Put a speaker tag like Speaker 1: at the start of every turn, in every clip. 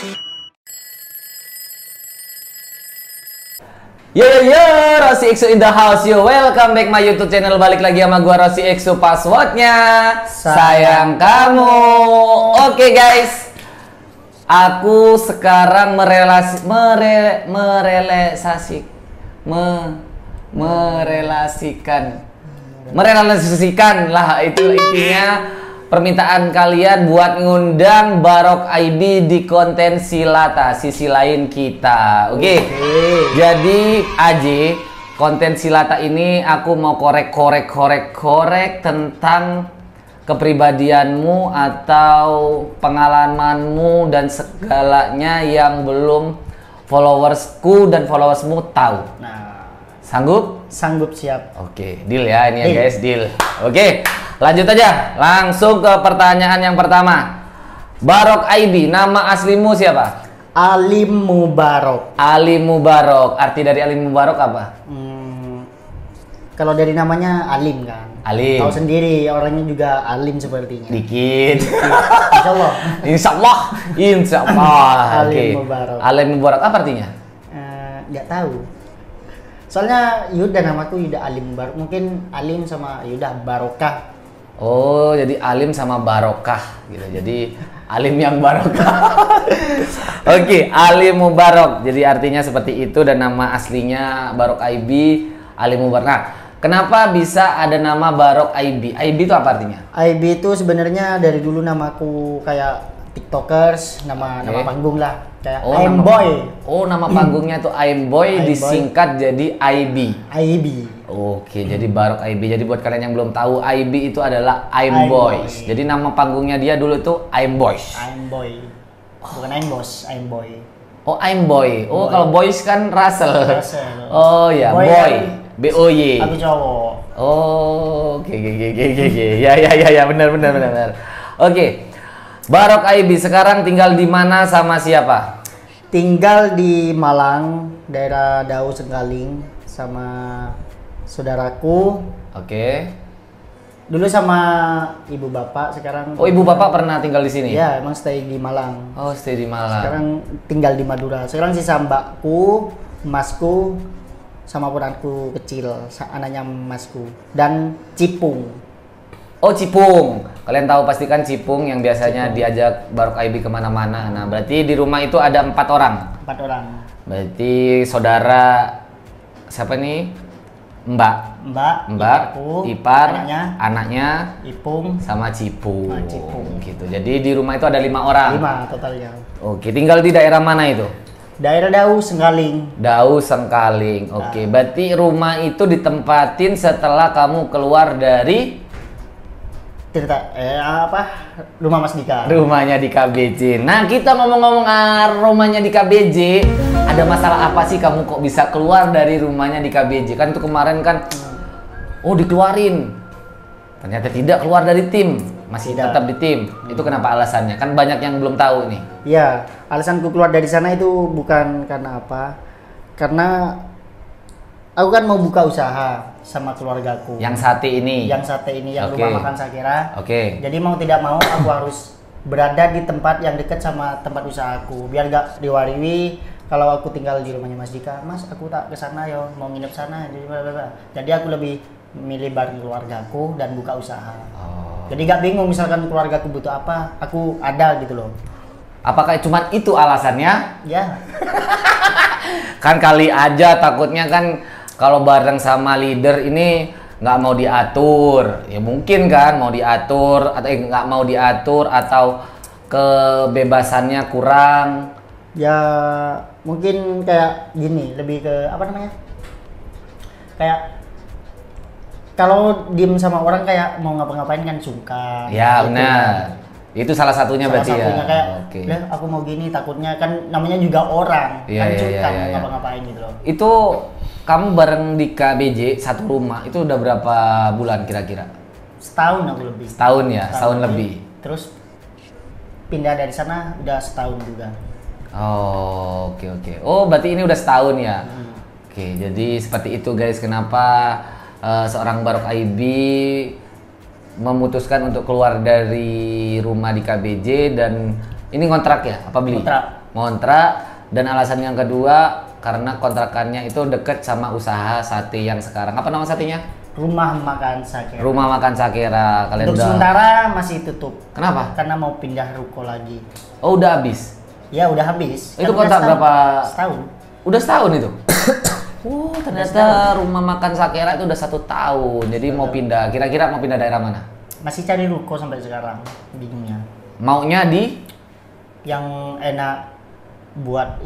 Speaker 1: Yo yo yo, Rossi Iksu in the house yo. Welcome back my YouTube channel. Balik lagi sama gua Rossi Iksu. Passwordnya sayang kamu. Oke guys, aku sekarang merelasikan lah, itu intinya permintaan kalian buat ngundang Barok IB di konten Silata, sisi lain kita. Oke. Jadi Aji, konten Silata ini aku mau korek tentang kepribadianmu atau pengalamanmu dan segalanya yang belum followersku dan followersmu tahu.
Speaker 2: Nah,
Speaker 1: sanggup?
Speaker 2: sanggup, siap.
Speaker 1: Oke, deal ya ini ya guys, deal. Oke, lanjut aja. Langsung ke pertanyaan yang pertama. Barok IB, nama aslimu siapa?
Speaker 2: Alim Mubarok.
Speaker 1: Alim Mubarok. Arti dari Alim Mubarok apa?
Speaker 2: Kalau dari namanya Alim kan.
Speaker 1: Alim.
Speaker 2: Tahu sendiri orangnya juga alim sepertinya.
Speaker 1: Dikit.
Speaker 2: Insya Allah.
Speaker 1: Insya Allah.
Speaker 2: Alim Mubarok.
Speaker 1: Alim Mubarok apa artinya?
Speaker 2: Nggak tahu. Soalnya Yuda, namaku Yuda Alim Mubarok. Mungkin Alim sama Yuda Barokah.
Speaker 1: Oh, jadi Alim sama Barokah gitu. Jadi Alim yang Barokah. Oke, Alim Mubarok. Jadi artinya seperti itu dan nama aslinya Barok IB Alim Mubarok. Nah, kenapa bisa ada nama Barok IB? IB itu apa artinya?
Speaker 2: IB itu sebenarnya dari dulu namaku kayak TikTokers, nama panggung lah, kayak I'm Boy.
Speaker 1: Oh, nama panggungnya itu I'm Boy disingkat jadi IB.
Speaker 2: IB.
Speaker 1: Oke, jadi Barok IB. Jadi buat kalian yang belum tahu, IB itu adalah I'm Boys. Jadi nama panggungnya dia dulu itu I'm Boys.
Speaker 2: I'm Boy. Bukan I'm Boss, I'm Boy.
Speaker 1: Oh, I'm Boy. Oh, kalau Boys kan Russell.
Speaker 2: Russell.
Speaker 1: Oh ya, Boy. BOY.
Speaker 2: Aku cowok.
Speaker 1: Oh, oke. Ya, benar. Oke. Barok IB sekarang tinggal di mana sama siapa?
Speaker 2: Tinggal di Malang, daerah Dau Senggaling sama saudaraku.
Speaker 1: Oke.
Speaker 2: Dulu sama ibu bapak, sekarang.
Speaker 1: Oh, ibu bapak pernah tinggal di sini?
Speaker 2: Ya, emang stay di Malang.
Speaker 1: Oh, stay di Malang.
Speaker 2: Sekarang tinggal di Madura. Sekarang sisa mbakku, masku, sama ponakanku kecil, anaknya masku, dan Cipung.
Speaker 1: Oh, Cipung. Kalian tahu pastikan Cipung yang biasanya diajak Barok IB kemana-mana. Nah, berarti di rumah itu ada 4 orang.
Speaker 2: 4 orang.
Speaker 1: Berarti saudara siapa nih? Mbak,
Speaker 2: aku,
Speaker 1: ipar, anaknya,
Speaker 2: Ipung,
Speaker 1: sama Cipung.
Speaker 2: Cipung.
Speaker 1: Gitu. Jadi di rumah itu ada 5 orang.
Speaker 2: 5 totalnya.
Speaker 1: Oke, tinggal di daerah mana itu?
Speaker 2: Daerah Dau Senggaling.
Speaker 1: Dau Sengkaling. Oke, berarti rumah itu ditempatin setelah kamu keluar dari
Speaker 2: rumah Mas Dika.
Speaker 1: Rumahnya di KBJ. Nah, kita ngomong-ngomong rumahnya di KBJ, ada masalah apa sih kamu kok bisa keluar dari rumahnya di KBJ? Kan itu kemarin kan dikeluarin. Ternyata tidak keluar dari tim, masih tetap di tim. Itu kenapa alasannya? Kan banyak yang belum tahu nih.
Speaker 2: Iya, alasanku keluar dari sana itu bukan karena apa? Karena aku kan mau buka usaha sama keluargaku.
Speaker 1: Yang sate ini, yang
Speaker 2: rumah makan Sakira.
Speaker 1: Oke.
Speaker 2: Jadi mau tidak mau aku harus berada di tempat yang dekat sama tempat usahaku, biar gak diwariwi. Kalau aku tinggal di rumahnya Mas Dika, Mas aku tak ke sana ya, mau nginep sana. Jadi aku lebih milih bareng keluargaku dan buka usaha. Jadi gak bingung misalkan keluargaku butuh apa, aku ada gitu loh.
Speaker 1: Apakah cuma itu alasannya?
Speaker 2: Ya.
Speaker 1: Kan kali aja takutnya kan kalau bareng sama leader ini nggak mau diatur, ya mungkin kan mau diatur atau nggak mau diatur atau kebebasannya kurang.
Speaker 2: Ya mungkin kayak gini, lebih ke apa namanya? Kayak kalau diem sama orang kayak mau ngapa-ngapain kan sungkan.
Speaker 1: Ya
Speaker 2: gitu.
Speaker 1: Benar. Itu salah satunya berarti ya.
Speaker 2: Kayak, aku mau gini, takutnya kan namanya juga orang, kan sungkan ngapa-ngapain gitu loh.
Speaker 1: Itu kamu bareng di KBJ satu rumah itu udah berapa bulan kira-kira?
Speaker 2: Setahun aku lebih.
Speaker 1: Setahun ya, setahun lebih.
Speaker 2: Terus pindah dari sana udah setahun juga.
Speaker 1: Oh, oke. Oh, berarti ini udah setahun ya. Oke, jadi seperti itu guys, kenapa seorang Barok IB memutuskan untuk keluar dari rumah di KBJ dan ini kontrak ya? Apa beli? ngontrak, dan alasan yang kedua karena kontrakannya itu deket sama usaha sate yang sekarang. Apa nama satenya?
Speaker 2: Rumah Makan Sakera.
Speaker 1: Rumah Makan Sakera. Kalian
Speaker 2: Untuk
Speaker 1: udah...
Speaker 2: sementara masih tutup.
Speaker 1: Kenapa?
Speaker 2: Karena mau pindah ruko lagi.
Speaker 1: Oh, udah habis.
Speaker 2: Ya udah habis.
Speaker 1: Itu
Speaker 2: Kan udah
Speaker 1: kontrak berapa?
Speaker 2: Setahun.
Speaker 1: Udah setahun itu. Oh, ternyata Rumah Makan Sakera itu udah 1 tahun. Jadi mau pindah. Kira-kira mau pindah daerah mana?
Speaker 2: Masih cari ruko sampai sekarang. Bingungnya.
Speaker 1: Maunya di
Speaker 2: Yang enak buat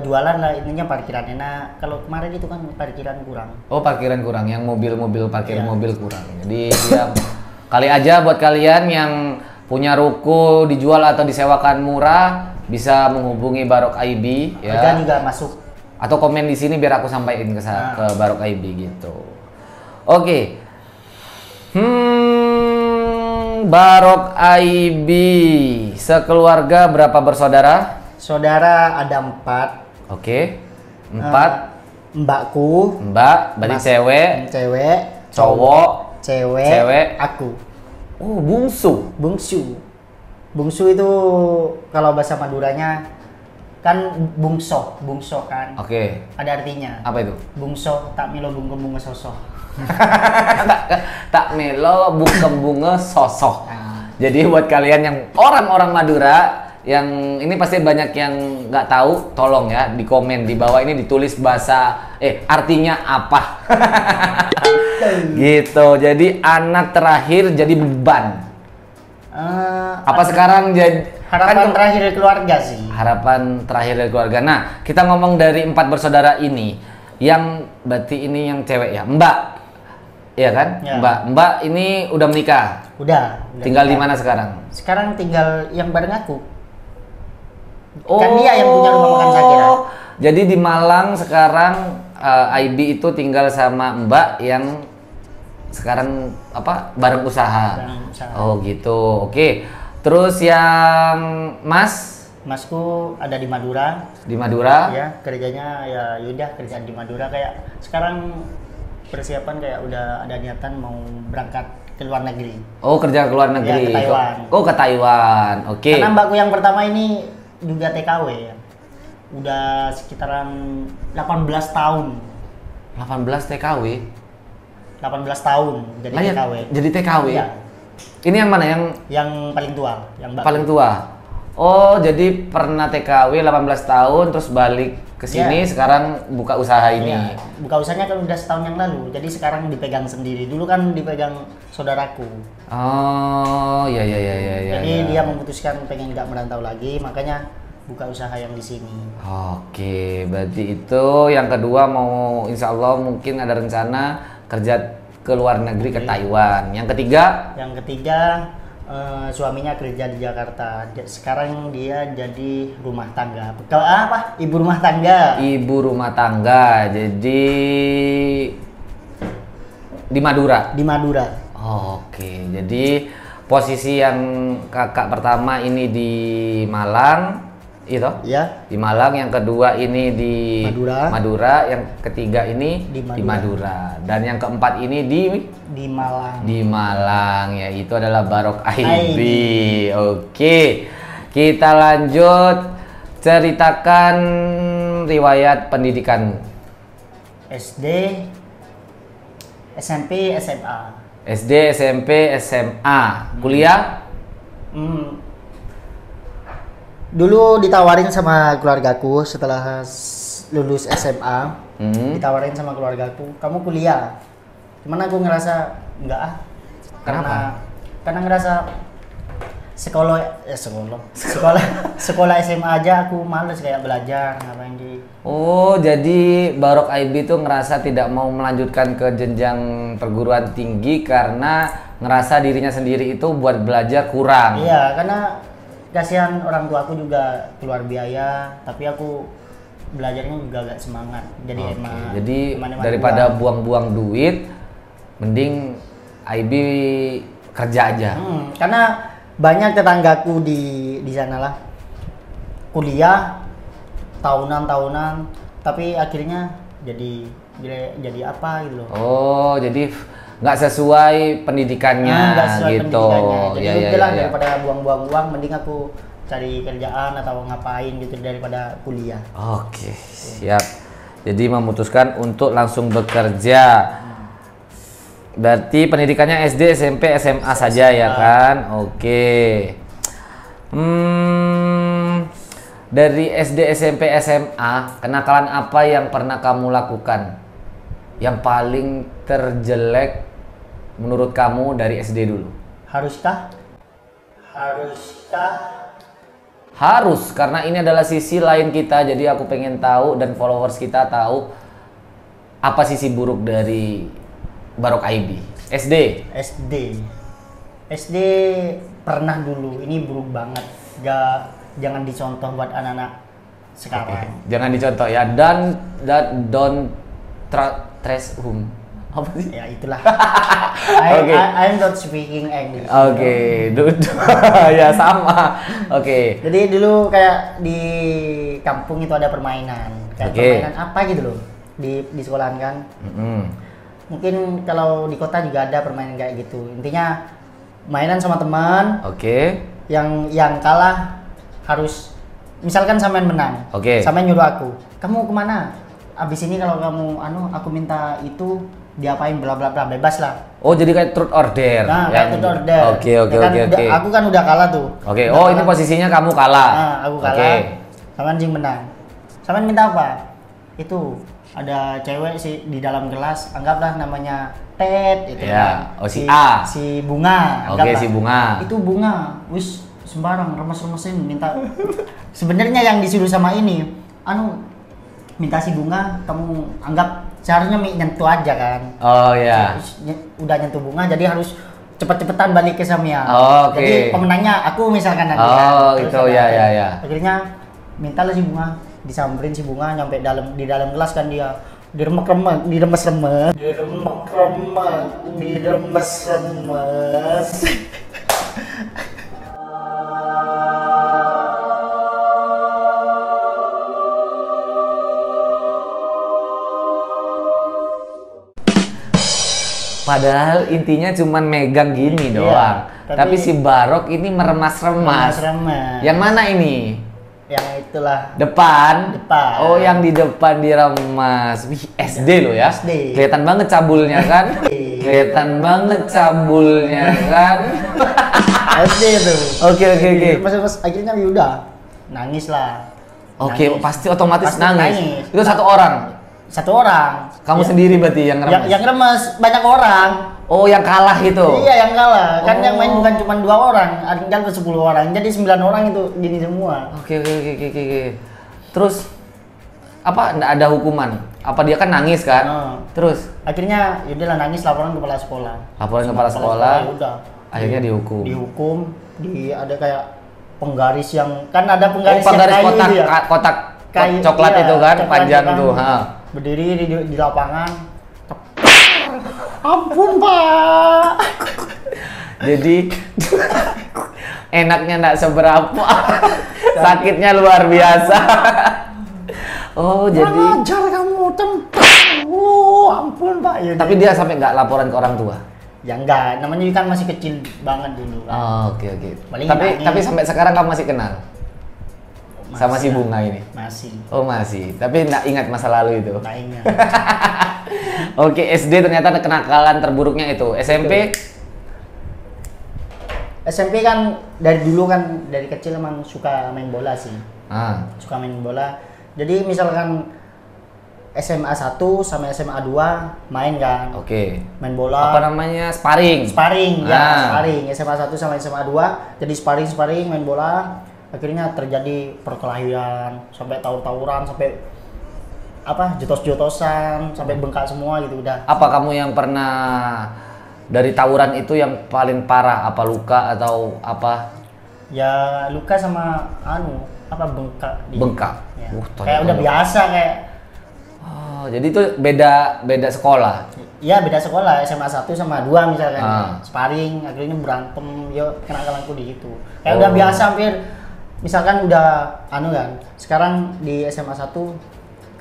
Speaker 2: jualan lah, intinya parkiran enak. Kalau kemarin itu kan parkiran kurang.
Speaker 1: Oh, parkiran kurang, yang mobil-mobil parkir
Speaker 2: Iya.
Speaker 1: mobil kurang. Jadi dia kali aja buat kalian yang punya ruko dijual atau disewakan murah bisa menghubungi Barok IB
Speaker 2: Harga
Speaker 1: ya.
Speaker 2: juga masuk.
Speaker 1: Atau komen di sini biar aku sampaikan ke Barok IB gitu. Oke. Barok IB sekeluarga berapa bersaudara?
Speaker 2: Saudara ada 4.
Speaker 1: Oke. 4.
Speaker 2: Mbakku,
Speaker 1: Mbak, berarti
Speaker 2: cewek,
Speaker 1: cowok,
Speaker 2: cewek, aku.
Speaker 1: oh bungsu.
Speaker 2: Bungsu itu kalau bahasa Maduranya kan bungso kan.
Speaker 1: Oke.
Speaker 2: Ada artinya.
Speaker 1: Apa itu?
Speaker 2: Bungso tak milo bunga bunga sosoh.
Speaker 1: Tak melo bukan bunga sosok. Jadi buat kalian yang orang-orang Madura yang ini pasti banyak yang nggak tahu, tolong ya di komen di bawah ini ditulis bahasa artinya apa. Gitu. Jadi anak terakhir jadi beban. Apa sekarang jadi
Speaker 2: Harapan terakhir dari keluarga sih.
Speaker 1: harapan terakhir dari keluarga. Nah, kita ngomong dari 4 bersaudara ini, yang berarti ini yang cewek ya, Mbak, iya kan?
Speaker 2: Ya.
Speaker 1: Mbak ini udah menikah.
Speaker 2: Udah
Speaker 1: Tinggal di
Speaker 2: nikah.
Speaker 1: mana sekarang?
Speaker 2: Sekarang tinggal yang bareng aku. Kan dia yang punya Rumah Makan Sakera.
Speaker 1: Jadi di Malang sekarang IB itu tinggal sama Mbak yang sekarang apa bareng usaha.
Speaker 2: Bareng usaha.
Speaker 1: Oh gitu. Oke. Terus yang Mas
Speaker 2: Masku ada di Madura.
Speaker 1: di Madura?
Speaker 2: Ya, kerjanya ya yaudah kerjaan di Madura, kayak sekarang persiapan kayak udah ada niatan mau berangkat ke luar negeri.
Speaker 1: Oh, kerja ke luar negeri.
Speaker 2: Ya, ke Taiwan.
Speaker 1: Oh, ke Taiwan. Oke.
Speaker 2: Karena mbakku yang pertama ini juga TKW ya. Udah sekitaran 18 tahun.
Speaker 1: 18 TKW.
Speaker 2: 18 tahun jadi
Speaker 1: Lah, ya,
Speaker 2: TKW.
Speaker 1: jadi TKW.
Speaker 2: Iya.
Speaker 1: Ini yang mana?
Speaker 2: Yang paling tua, yang mbak.
Speaker 1: Paling tua. Oh, jadi pernah TKW 18 tahun terus balik ke sini,
Speaker 2: Iya.
Speaker 1: sekarang buka usaha ini.
Speaker 2: Iya. Buka usahanya kan udah setahun yang lalu. Jadi sekarang dipegang sendiri. Dulu kan dipegang saudaraku.
Speaker 1: Oh, ya.
Speaker 2: Jadi dia memutuskan pengen nggak merantau lagi, makanya buka usaha yang di sini.
Speaker 1: Oke, berarti itu yang kedua mau insya Allah mungkin ada rencana kerja ke luar negeri ke Taiwan. Yang ketiga?
Speaker 2: Yang ketiga suaminya kerja di Jakarta. Sekarang dia jadi rumah tangga. Kalau apa? Ibu rumah tangga.
Speaker 1: Ibu rumah tangga. Jadi di Madura.
Speaker 2: Di Madura.
Speaker 1: Oke, jadi posisi yang kakak pertama ini di Malang, itu?
Speaker 2: Ya.
Speaker 1: Di Malang, yang kedua ini di
Speaker 2: Madura.
Speaker 1: yang ketiga ini
Speaker 2: Di
Speaker 1: di Madura, dan yang keempat ini
Speaker 2: Di Malang.
Speaker 1: di Malang, yaitu adalah Barok IB. Oke, kita lanjut, ceritakan riwayat pendidikanmu.
Speaker 2: SD, SMP, SMA.
Speaker 1: SD, SMP, SMA, kuliah?
Speaker 2: Dulu ditawarin sama keluargaku setelah lulus SMA. Ditawarin sama keluargaku, kamu kuliah. Cuman aku ngerasa enggak ah.
Speaker 1: Kenapa?
Speaker 2: Karena ngerasa sekolah SMA aja aku males kayak belajar ngapain di.
Speaker 1: Oh, jadi Barok IB itu ngerasa tidak mau melanjutkan ke jenjang perguruan tinggi karena ngerasa dirinya sendiri itu buat belajar kurang.
Speaker 2: Iya, karena kasihan orang tua aku juga keluar biaya, tapi aku belajarnya juga agak semangat. Jadi
Speaker 1: Jadi daripada buang-buang duit, mending IB kerja aja.
Speaker 2: Karena banyak tetanggaku di sana lah kuliah tahunan, tapi akhirnya jadi apa gitu loh.
Speaker 1: Oh, jadi nggak sesuai pendidikannya
Speaker 2: Nggak sesuai
Speaker 1: gitu.
Speaker 2: pendidikannya. Jadi
Speaker 1: Ya,
Speaker 2: udah lah
Speaker 1: ya.
Speaker 2: daripada buang-buang uang, mending aku cari kerjaan atau ngapain gitu daripada kuliah.
Speaker 1: Oke, siap. Jadi memutuskan untuk langsung bekerja. Berarti pendidikannya SD, SMP, SMA saja ya kan? Oke. Dari SD, SMP, SMA, kenakalan apa yang pernah kamu lakukan? Yang paling terjelek menurut kamu dari SD dulu?
Speaker 2: Haruskah? Haruskah?
Speaker 1: Harus, karena ini adalah sisi lain kita. Jadi aku pengen tahu dan followers kita tahu apa sisi buruk dari Barok IB. SD.
Speaker 2: SD pernah dulu. Ini buruk banget. Jangan dicontoh buat anak-anak sekarang.
Speaker 1: Jangan dicontoh ya. Dan don't trace whom. Apa sih?
Speaker 2: Ya itulah.
Speaker 1: Oke.
Speaker 2: I'm not speaking English.
Speaker 1: Oke, ya sama. Oke.
Speaker 2: Jadi dulu kayak di kampung itu ada permainan. Kayak permainan apa gitu loh di sekolahan kan. Mungkin kalau di kota juga ada permainan kayak gitu. Intinya mainan sama teman.
Speaker 1: Oke.
Speaker 2: Yang kalah harus misalkan sampean menang.
Speaker 1: Oke.
Speaker 2: Sampean nyuruh aku, "Kamu kemana? Abis ini kalau kamu aku minta itu diapain bla bla bla, bebas lah."
Speaker 1: Oh, jadi kayak truth order.
Speaker 2: Nah, kayak truth order.
Speaker 1: Oke.
Speaker 2: Aku kan udah kalah tuh.
Speaker 1: Oke. Oh, ini posisinya kamu kalah.
Speaker 2: Nah, aku kalah. Sampean jing menang. Sampean minta apa? Itu ada cewek sih di dalam kelas, anggaplah namanya Ted itu
Speaker 1: ya.
Speaker 2: kan.
Speaker 1: Oh, si A.
Speaker 2: Si Bunga.
Speaker 1: Oke, si Bunga.
Speaker 2: Itu Bunga. Wis sembarang remes-remesin minta. Sebenarnya yang disuruh sama ini, minta si Bunga, kamu anggap seharusnya nyentuh aja kan.
Speaker 1: Oh ya.
Speaker 2: Udah nyentuh Bunga, jadi harus cepet-cepetan balik ke Samia.
Speaker 1: Oke.
Speaker 2: Jadi pemenangnya aku misalkan nanti.
Speaker 1: Oh, itu ya.
Speaker 2: Akhirnya mintalah si Bunga, disamperin si Bunga nyampe di dalam kelas kan dia diremek-remek.
Speaker 1: Padahal intinya cuman megang gini doang. Tapi si Barok ini meremas-remas. Yang mana ini?
Speaker 2: Yang itulah.
Speaker 1: Depan. Oh, yang di depan diremas. Wih, SD loh ya.
Speaker 2: SD.
Speaker 1: Kelihatan banget cabulnya kan? Kelihatan banget cabulnya kan?
Speaker 2: SD tuh.
Speaker 1: Oke.
Speaker 2: Pas akhirnya ya udah nangis lah.
Speaker 1: Oke, pasti otomatis
Speaker 2: Pasti
Speaker 1: nangis. Itu satu orang.
Speaker 2: Kamu
Speaker 1: sendiri berarti yang remes?
Speaker 2: Yang remes banyak orang.
Speaker 1: Oh, yang kalah itu?
Speaker 2: Iya, yang kalah. Kan yang main bukan cuma 2 orang, ada 10 orang. Jadi 9 orang itu gini semua.
Speaker 1: Oke. Terus apa? Nggak ada hukuman? Apa dia kan nangis kan? Terus?
Speaker 2: Akhirnya yaudahlah nangis, laporan kepala sekolah.
Speaker 1: Laporan kepala sekolah.
Speaker 2: Ya udah.
Speaker 1: Akhirnya dihukum.
Speaker 2: Ada kayak penggaris yang kan ada penggaris,
Speaker 1: penggaris
Speaker 2: yang
Speaker 1: kotak
Speaker 2: kayu ya?
Speaker 1: kotak
Speaker 2: Kayu,
Speaker 1: coklat itu kan panjang
Speaker 2: kan,
Speaker 1: tuh.
Speaker 2: Berdiri di lapangan. Ampun, Pak.
Speaker 1: Jadi enaknya nggak seberapa, sakitnya luar biasa. Oh, jadi
Speaker 2: ajar kamu ampun, Pak. Ya,
Speaker 1: tapi dia sampai nggak laporan ke orang tua?
Speaker 2: Ya enggak, namanya kan masih kecil banget dulu kan.
Speaker 1: Oh, oke. Tapi sampai sekarang kamu masih kenal? Sama si Bunga ini?
Speaker 2: Masih.
Speaker 1: Oh, masih. Tapi nggak ingat masa lalu itu?
Speaker 2: Nggak ingat.
Speaker 1: Oke, SD ternyata kenakalan terburuknya itu. SMP?
Speaker 2: SMP kan dari dulu kan, dari kecil emang suka main bola sih. Suka main bola. Jadi misalkan SMA 1 sama SMA 2 main kan.
Speaker 1: Oke.
Speaker 2: Main bola.
Speaker 1: Apa namanya? Sparring.
Speaker 2: Sparring. SMA 1 sama SMA 2 jadi sparring main bola. Akhirnya terjadi perkelahian, sampai tawur-tawuran, sampai jotos-jotosan, sampai bengkak semua gitu udah.
Speaker 1: Apa kamu yang pernah dari tawuran itu yang paling parah? Apa luka atau apa?
Speaker 2: Ya luka sama bengkak.
Speaker 1: Bengkak.
Speaker 2: Ya. Kayak udah biasa kayak.
Speaker 1: Oh, jadi itu beda sekolah.
Speaker 2: Iya, beda sekolah, SMA 1 sama 2 misalkan. Sparring, akhirnya berantem, kenakalanku di situ. Kayak udah biasa hampir. Misalkan udah kan, sekarang di SMA 1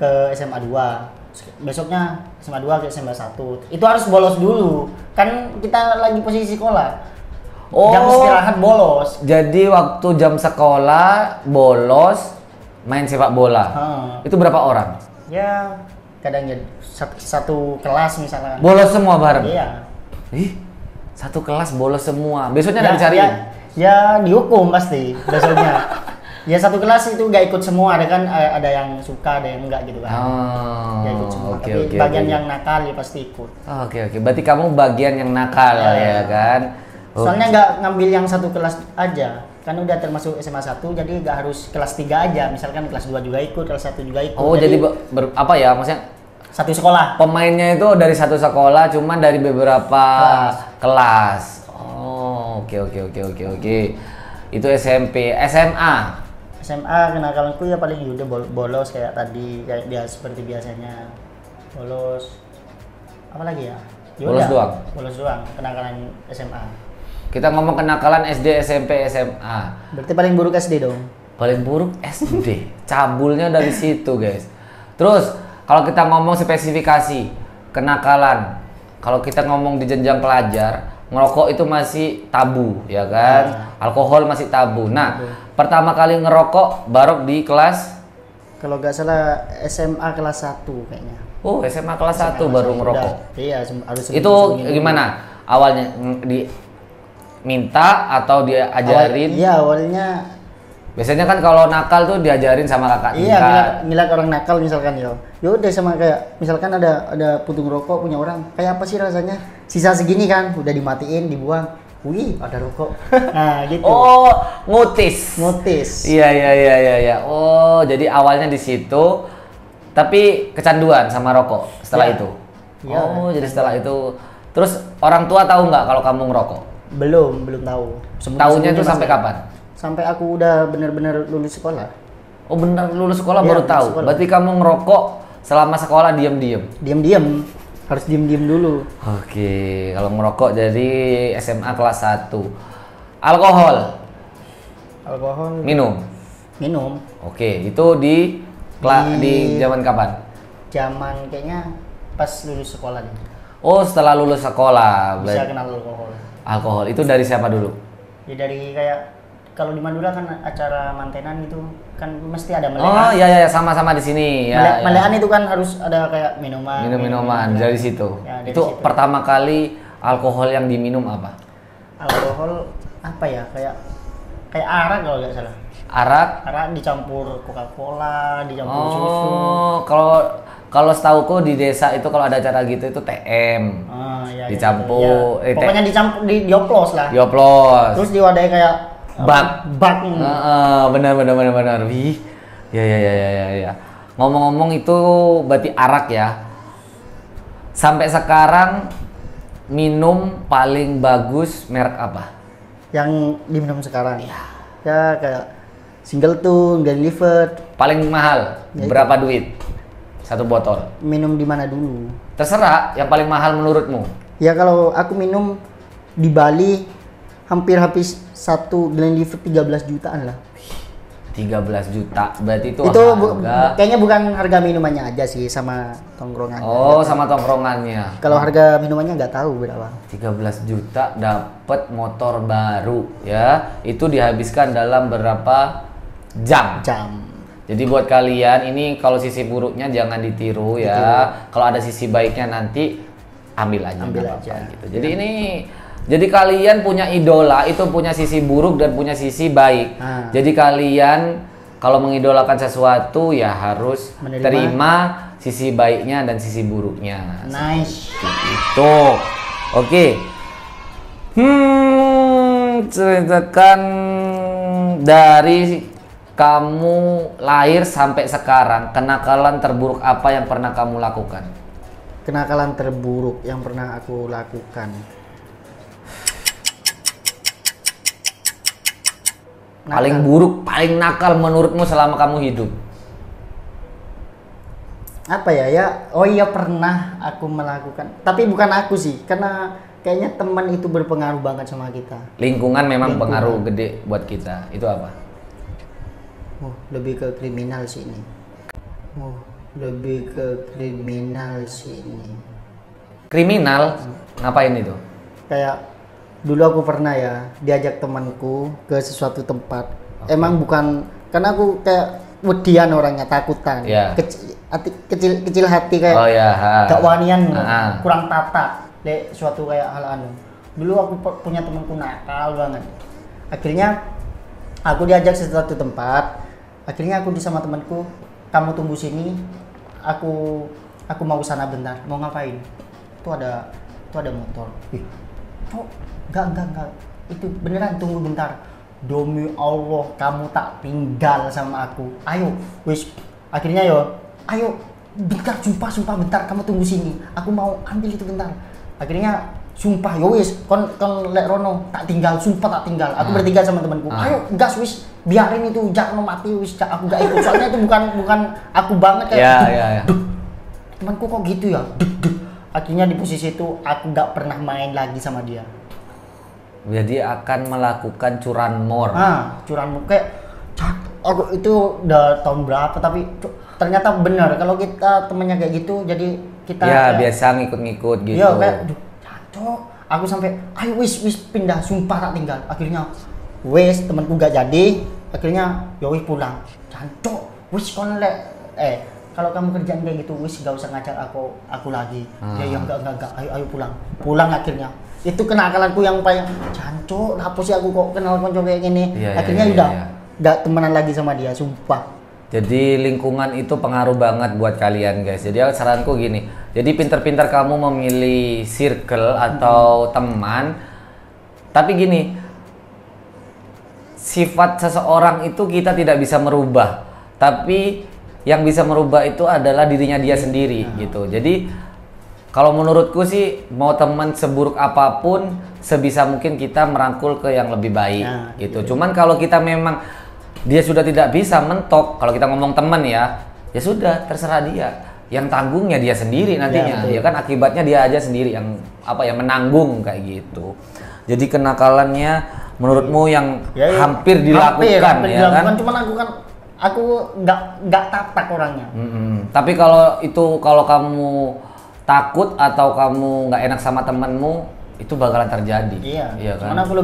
Speaker 2: ke SMA 2, besoknya SMA 2 ke SMA 1, itu harus bolos dulu, kan kita lagi posisi sekolah. Jam istirahat bolos.
Speaker 1: Jadi waktu jam sekolah bolos main sepak bola. Itu berapa orang?
Speaker 2: Ya kadang jadi satu kelas misalnya.
Speaker 1: Bolos semua bareng?
Speaker 2: Iya.
Speaker 1: Ih, satu kelas bolos semua. Besoknya
Speaker 2: Ya,
Speaker 1: nggak dicariin?
Speaker 2: ya dihukum pasti besoknya. Ya satu kelas itu nggak ikut semua, ada yang suka, ada yang enggak gitu kan. Nggak ikut semua.
Speaker 1: Oke,
Speaker 2: Tapi
Speaker 1: oke,
Speaker 2: bagian
Speaker 1: oke.
Speaker 2: yang nakal ya pasti ikut.
Speaker 1: Oke, oke. Berarti kamu bagian yang nakal ya kan?
Speaker 2: Soalnya nggak ngambil yang satu kelas aja. Kan udah termasuk SMA 1, jadi nggak harus kelas 3 aja. Misalkan kelas 2 juga ikut, kelas 1 juga ikut.
Speaker 1: Oh, jadi apa ya? Maksudnya
Speaker 2: satu sekolah.
Speaker 1: pemainnya itu dari satu sekolah, cuman dari beberapa kelas. Oh, oke, oke, oke, oke, oke. Itu SMP, SMA.
Speaker 2: SMA kenakalanku ya paling udah bolos kayak tadi, kayak dia seperti biasanya. Bolos. Apa lagi ya?
Speaker 1: Bolos doang?
Speaker 2: Bolos doang, kenakalan SMA.
Speaker 1: Kita ngomong kenakalan SD, SMP, SMA.
Speaker 2: Berarti paling buruk SD dong.
Speaker 1: Paling buruk SD. Cabulnya dari situ, guys. Terus kalau kita ngomong spesifikasi kenakalan, kalau kita ngomong di jenjang pelajar, ngerokok itu masih tabu, ya kan? Alkohol masih tabu. Nah, pertama kali ngerokok baru di kelas,
Speaker 2: Kalau nggak salah SMA kelas 1 kayaknya.
Speaker 1: oh SMA kelas 1 baru ngerokok.
Speaker 2: Iya, harus
Speaker 1: Itu gimana? Awalnya minta atau dia ajarin?
Speaker 2: Iya, awalnya
Speaker 1: Biasanya kan kalau nakal tuh diajarin sama kakak
Speaker 2: iya,
Speaker 1: tingkat.
Speaker 2: ngeliat orang nakal misalkan ya udah sama kayak misalkan ada putung rokok punya orang, kayak apa sih rasanya, sisa segini kan udah dimatiin dibuang, wih ada rokok. Nah gitu.
Speaker 1: Oh, ngutis. Iya, iya, iya, iya, iya. Oh, jadi awalnya di situ, tapi kecanduan sama rokok setelah
Speaker 2: Iya.
Speaker 1: itu.
Speaker 2: Iya.
Speaker 1: Oh, jadi setelah itu, terus orang tua tahu nggak kalau kamu ngerokok?
Speaker 2: Belum tahu.
Speaker 1: Tahunya itu sampai kapan?
Speaker 2: Sampai aku udah bener-bener lulus sekolah.
Speaker 1: Oh, benar lulus sekolah
Speaker 2: Iya,
Speaker 1: baru
Speaker 2: lulus
Speaker 1: tahu.
Speaker 2: sekolah.
Speaker 1: Berarti kamu ngerokok selama sekolah diam-diam.
Speaker 2: Diam-diam, harus diam-diam dulu.
Speaker 1: Oke, kalau ngerokok dari SMA kelas 1. Alkohol,
Speaker 2: Alkohol
Speaker 1: minum.
Speaker 2: minum.
Speaker 1: Oke, itu di zaman kapan?
Speaker 2: Zaman kayaknya pas lulus sekolah nih.
Speaker 1: Oh, setelah lulus sekolah.
Speaker 2: Bisa kenal alkohol.
Speaker 1: Alkohol itu dari siapa dulu?
Speaker 2: Ya dari kayak kalau di Madura kan acara mantenan gitu kan mesti ada
Speaker 1: Oh,
Speaker 2: melekan.
Speaker 1: iya, iya, sama-sama di sini. Ya, ya.
Speaker 2: Melekan itu kan harus ada kayak minuman.
Speaker 1: Minum-minuman dari situ.
Speaker 2: Ya, dari
Speaker 1: Itu
Speaker 2: situ.
Speaker 1: pertama kali alkohol yang diminum apa?
Speaker 2: Alkohol apa ya, kayak arak kalau nggak salah.
Speaker 1: Arak.
Speaker 2: Arak dicampur Coca-Cola, dicampur susu.
Speaker 1: Oh, kalau setauku di desa itu kalau ada acara gitu itu TM.
Speaker 2: Ah, ya,
Speaker 1: Dicampur,
Speaker 2: ya. Pokoknya dicampur, dioplos lah.
Speaker 1: Dioplos.
Speaker 2: Terus diwadahi kayak bak.
Speaker 1: Benar. Wih. Ya. Ngomong-ngomong itu berarti arak ya. Sampai sekarang minum paling bagus merek apa?
Speaker 2: Yang diminum sekarang. Ya kayak Singleton, Glenlivet.
Speaker 1: Paling mahal
Speaker 2: Ya,
Speaker 1: berapa duit? Satu botol.
Speaker 2: Minum di mana dulu?
Speaker 1: Terserah, yang paling mahal menurutmu.
Speaker 2: Ya kalau aku minum di Bali hampir habis satu Glenlivet 13 jutaan lah.
Speaker 1: 13 juta. Berarti itu harga.
Speaker 2: Kayaknya bukan harga minumannya aja sih, sama tongkrongannya.
Speaker 1: Oh, sama tongkrongannya.
Speaker 2: Kalau harga minumannya nggak tahu berapa.
Speaker 1: 13 juta dapat motor baru ya. Itu dihabiskan dalam berapa jam? Jadi buat kalian ini kalau sisi buruknya jangan ditiru ya. Kalau ada sisi baiknya nanti ambil aja.
Speaker 2: Ambil
Speaker 1: nggak apa-apa
Speaker 2: aja.
Speaker 1: gitu. Jadi ini jadi kalian punya idola itu punya sisi buruk dan punya sisi baik. Jadi kalian kalau mengidolakan sesuatu ya harus
Speaker 2: Menerima.
Speaker 1: terima sisi baiknya dan sisi buruknya.
Speaker 2: Nice.
Speaker 1: Itu. Oke. Ceritakan dari kamu lahir sampai sekarang, kenakalan terburuk apa yang pernah kamu lakukan?
Speaker 2: Kenakalan terburuk yang pernah aku lakukan.
Speaker 1: Paling buruk, paling nakal menurutmu selama kamu hidup?
Speaker 2: Apa ya? Oh iya, pernah aku melakukan. Tapi bukan aku sih, karena kayaknya teman itu berpengaruh banget sama kita.
Speaker 1: Lingkungan memang pengaruh gede buat kita. Itu apa?
Speaker 2: Oh, lebih ke kriminal sih ini.
Speaker 1: Kriminal? Ngapain itu?
Speaker 2: Kayak Dulu aku pernah ya diajak temanku ke sesuatu tempat. Emang bukan karena aku kayak wedian orangnya, takutan.
Speaker 1: Iya.
Speaker 2: Kecil hati kayak
Speaker 1: Oh ya.
Speaker 2: gak wanian,
Speaker 1: Ah.
Speaker 2: kurang tata dek suatu kayak hal anu. Dulu aku punya temanku nakal banget. Akhirnya aku diajak ke sesuatu tempat. Akhirnya aku sama temanku, kamu tunggu sini. Aku mau sana bentar. Mau ngapain? Itu ada motor. Ih, cok, enggak. Itu beneran, tunggu bentar. Demi Allah, kamu tak tinggal sama aku. Ayo, wis. Akhirnya ayo, bentar, sumpah bentar, kamu tunggu sini. Aku mau ambil itu bentar. Akhirnya sumpah, wis, kon lek rono, tak tinggal, sumpah tak tinggal. Aku bertiga sama temanku. Ayo, gas wis, biarin itu, jangan mati wis, aku gak ikut. Soalnya itu bukan aku banget kayak.
Speaker 1: Ya.
Speaker 2: Duh, temanku kok gitu ya. Akhirnya di posisi itu aku gak pernah main lagi sama dia.
Speaker 1: Jadi akan melakukan curanmor.
Speaker 2: Curanmor kayak aku itu udah tahun berapa tapi ternyata benar kalau kita temennya kayak gitu, jadi kita
Speaker 1: Ya,
Speaker 2: kayak,
Speaker 1: biasa ngikut-ngikut gitu.
Speaker 2: iya kayak cacok. Aku sampai ayo wis pindah, sumpah tak tinggal. Akhirnya wis temanku gak jadi. Akhirnya wis pulang. Cacok, wis kon kalau kamu kerjaan kayak gitu wis gak usah ngajak aku lagi. Ya enggak ayo pulang akhirnya. Itu kenakalanku yang paling jancuk, apa sih aku kok kenal konco kayak gini. Akhirnya udah gak temenan lagi sama dia, sumpah.
Speaker 1: Jadi lingkungan itu pengaruh banget buat kalian guys. Jadi saranku gini, jadi pinter-pinter kamu memilih circle atau teman. Tapi gini, sifat seseorang itu kita tidak bisa merubah. Tapi yang bisa merubah itu adalah dirinya dia sendiri gitu. Jadi kalau menurutku sih, mau teman seburuk apapun, sebisa mungkin kita merangkul ke yang lebih baik gitu. Cuman kalau kita memang dia sudah tidak bisa mentok, kalau kita ngomong teman ya sudah terserah dia. Yang tanggungnya dia sendiri nantinya. Ya kan akibatnya dia aja sendiri yang menanggung kayak gitu. Jadi kenakalannya menurutmu yang hampir dilakukan ya kan?
Speaker 2: Cuman aku nggak tatak orangnya.
Speaker 1: Tapi kalau kamu takut atau kamu nggak enak sama temanmu, itu bakalan terjadi. Iya kan?
Speaker 2: Karena aku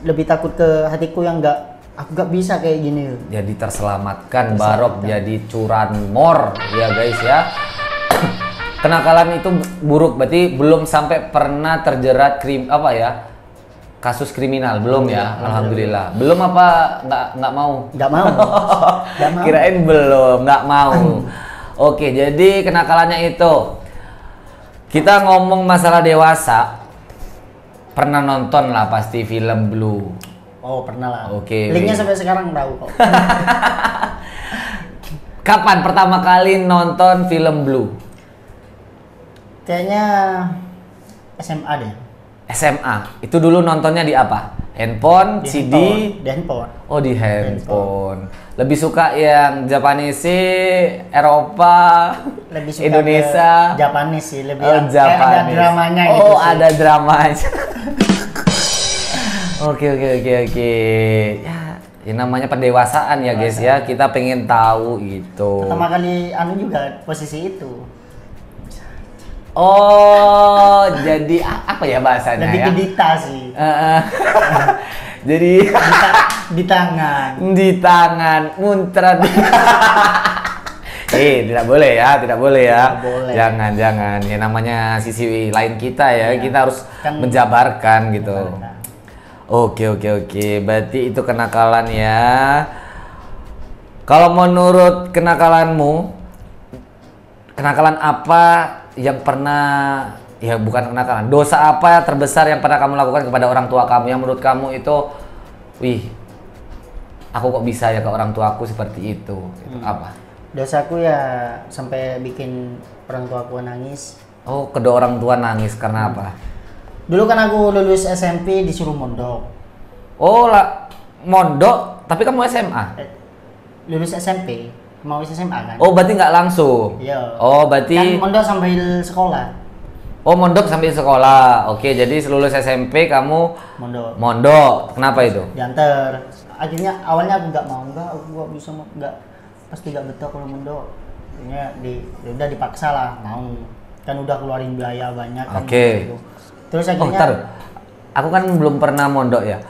Speaker 2: lebih takut ke hatiku yang aku nggak bisa kayak gini.
Speaker 1: Jadi terselamatkan. Barok jadi curanmor ya guys ya. Kenakalan itu buruk, berarti belum sampai pernah terjerat kasus kriminal belum ya? Alhamdulillah. Belum apa nggak mau?
Speaker 2: Nggak mau.
Speaker 1: Kirain belum, nggak mau. Oke, jadi kenakalannya itu. Kita ngomong masalah dewasa, pernah nonton lah pasti film Blue.
Speaker 2: Oh pernah lah.
Speaker 1: Oke.
Speaker 2: Linknya sampai sekarang tahu kok.
Speaker 1: Kapan pertama kali nonton film Blue?
Speaker 2: Kayaknya SMA deh.
Speaker 1: SMA. Itu dulu nontonnya di apa? Handphone, CD?
Speaker 2: Di handphone.
Speaker 1: Oh di handphone. Lebih suka yang Japanese, Eropa,
Speaker 2: lebih suka
Speaker 1: Indonesia?
Speaker 2: Japanese sih, lebih
Speaker 1: Japanese.
Speaker 2: kayak ada dramanya gitu.
Speaker 1: Oh ada dramanya. Oke. Ya namanya pendewasaan ya guys ya. Kita pengen tahu gitu.
Speaker 2: Pertama kali juga posisi itu.
Speaker 1: Oh, jadi apa ya bahasanya
Speaker 2: lebih
Speaker 1: ya?
Speaker 2: ke dita sih.
Speaker 1: Jadi
Speaker 2: di tangan.
Speaker 1: Di tangan, muntrat. Tidak boleh ya.
Speaker 2: Tidak boleh.
Speaker 1: Jangan. Ya namanya sisi lain kita ya. Kita harus
Speaker 2: kan
Speaker 1: menjabarkan gitu. Oke. Berarti itu kenakalan ya. Kalau menurut kenakalanmu, kenakalan apa yang pernah, ya bukan kenakalan, dosa apa terbesar yang pernah kamu lakukan kepada orang tua kamu yang menurut kamu itu, wih, aku kok bisa ya ke orang tuaku seperti itu, apa?
Speaker 2: Dosaku ya sampai bikin orang tuaku nangis.
Speaker 1: Oh, kedua orang tua nangis karena apa?
Speaker 2: Dulu kan aku lulus SMP disuruh mondok.
Speaker 1: Oh lah, mondok, tapi kamu SMA?
Speaker 2: Lulus SMP, mau SMA kan?
Speaker 1: Oh, berarti nggak langsung?
Speaker 2: Iya.
Speaker 1: Oh, berarti
Speaker 2: kan mondok sambil sekolah.
Speaker 1: Oh, mondok sambil sekolah. Oke, jadi lulus SMP kamu mondok. Kenapa itu?
Speaker 2: Diantar. Akhirnya awalnya aku nggak mau, aku nggak bisa, pasti nggak betah kalau mondok. Akhirnya udah dipaksa lah mau. Kan udah keluarin biaya banyak kan.
Speaker 1: Oke.
Speaker 2: Gitu. Terus akhirnya
Speaker 1: Aku kan belum pernah mondok ya.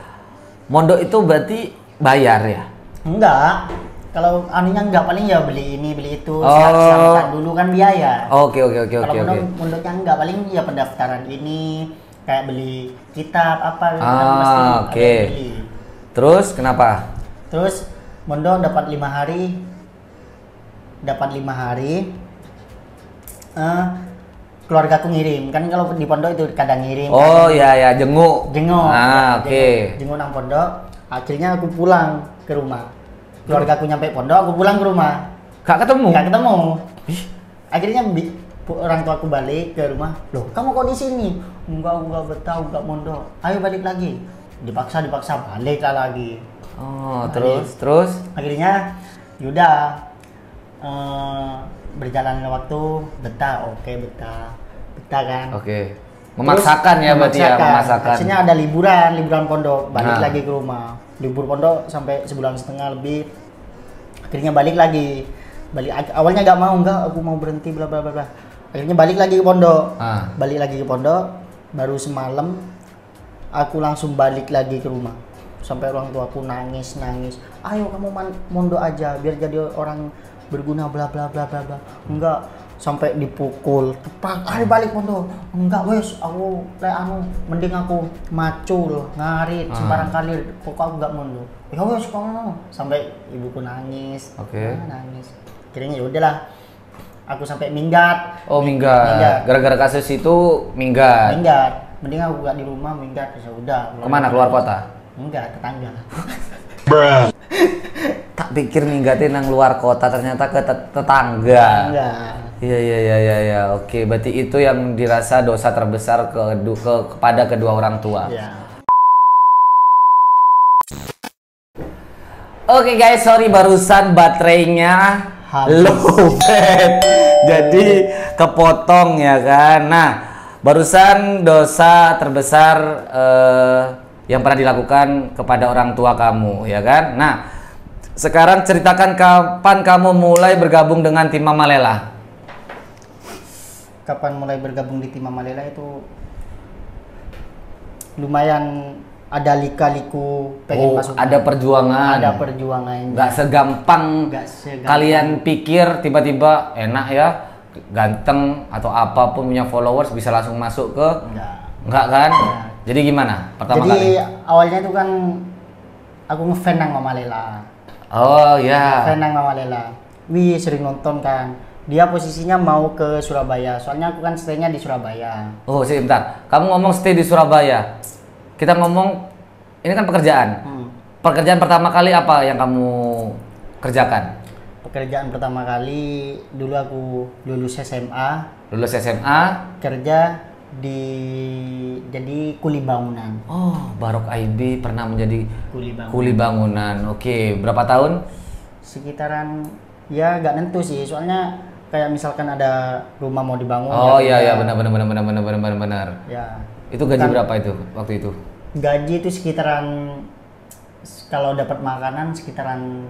Speaker 1: Mondok itu berarti bayar ya?
Speaker 2: Enggak. Kalau anunya enggak, paling ya beli ini, beli itu.
Speaker 1: Oh.
Speaker 2: Selamatan dulu kan biaya.
Speaker 1: Oke.
Speaker 2: Kalau mondoknya enggak, paling ya pendaftaran ini, kayak beli kitab apa gitu kan pasti ada
Speaker 1: Oke.
Speaker 2: yang beli.
Speaker 1: Terus kenapa?
Speaker 2: Terus mondok dapat 5 hari. Keluarga aku ngirim. Kan kalau di pondok itu kadang ngirim.
Speaker 1: Oh
Speaker 2: kadang
Speaker 1: ya, jenguk.
Speaker 2: jenguk.
Speaker 1: Ah, oke.
Speaker 2: Jenguk nang pondok. Akhirnya aku pulang ke rumah. Keluarga aku nyampe pondok, aku pulang ke rumah.
Speaker 1: Gak ketemu?
Speaker 2: Nggak ketemu. Akhirnya orang tua aku balik ke rumah. Loh, kamu kok di sini? Enggak, aku nggak betah, nggak mondok. Ayo balik lagi. Dipaksa balik lagi.
Speaker 1: Oh,
Speaker 2: Balik.
Speaker 1: terus?
Speaker 2: Akhirnya yaudah, berjalannya waktu betah kan.
Speaker 1: Oke. Memaksakan ya berarti ya, memaksakan.
Speaker 2: Akhirnya ada liburan pondok, balik
Speaker 1: Nah.
Speaker 2: lagi ke rumah. Libur pondok sampai 1,5 bulan lebih. Akhirnya balik lagi. Awalnya enggak, aku mau berhenti bla bla bla. Akhirnya balik lagi ke pondok. Balik lagi ke pondok, baru semalam aku langsung balik lagi ke rumah. Sampai orang tua aku nangis. Ayo kamu mondok aja biar jadi orang berguna bla bla bla bla bla. Enggak, sampai dipukul. Tepak, ayo balik pondok. Enggak wes, aku mending aku macul, ngarit sembarang kali. Pokok aku enggak mondok. Ya wes kamu. Sampai ibuku nangis.
Speaker 1: Oke.
Speaker 2: Nangis. Akhirnya ya udahlah. Aku sampai minggat.
Speaker 1: Oh, minggat. Gara-gara kasus itu minggat.
Speaker 2: Mending aku gak di rumah minggat. Ya udah.
Speaker 1: Kemana? Keluar kota?
Speaker 2: Enggak, tetangga.
Speaker 1: Tak pikir minggatin nang luar kota, ternyata ke tetangga.
Speaker 2: Enggak.
Speaker 1: Iya. Oke, berarti itu yang dirasa dosa terbesar kepada kedua orang tua.
Speaker 2: Iya.
Speaker 1: Oke guys, sorry barusan baterainya
Speaker 2: Habis.
Speaker 1: lowbat. Jadi kepotong ya kan. Nah, barusan dosa terbesar yang pernah dilakukan kepada orang tua kamu ya kan. Nah, sekarang ceritakan kapan kamu mulai bergabung dengan tim Mama Lela.
Speaker 2: Kapan mulai bergabung di tim Mama Lela itu lumayan ada lika-liku pengen masuk.
Speaker 1: Ada perjuangan.
Speaker 2: Ada perjuangan.
Speaker 1: Nggak segampang kalian pikir tiba-tiba enak ya, ganteng atau apapun punya followers bisa langsung masuk ke. Enggak kan?
Speaker 2: Ya.
Speaker 1: Jadi gimana pertama
Speaker 2: Jadi
Speaker 1: kali?
Speaker 2: awalnya itu kan aku ngefans nang Mama Lela.
Speaker 1: Oh ya.
Speaker 2: Ngefans nang Mama Lela. Wih, sering nonton kan. Dia posisinya mau ke Surabaya. Soalnya aku kan stay-nya di Surabaya.
Speaker 1: Oh, sebentar. Kamu ngomong stay di Surabaya. Kita ngomong ini kan pekerjaan. Pekerjaan pertama kali apa yang kamu kerjakan?
Speaker 2: Pekerjaan pertama kali dulu aku lulus SMA,
Speaker 1: Lulus SMA.
Speaker 2: kerja jadi kuli bangunan.
Speaker 1: Oh, Barok IB pernah menjadi
Speaker 2: Kuli bangunan.
Speaker 1: kuli bangunan. Oke, berapa tahun?
Speaker 2: Sekitaran ya nggak nentu sih, soalnya kayak misalkan ada rumah mau dibangun.
Speaker 1: Oh
Speaker 2: ya
Speaker 1: iya benar.
Speaker 2: Ya.
Speaker 1: Itu gaji
Speaker 2: Kan-
Speaker 1: berapa itu waktu itu?
Speaker 2: Gaji itu sekitaran kalau dapat makanan sekitaran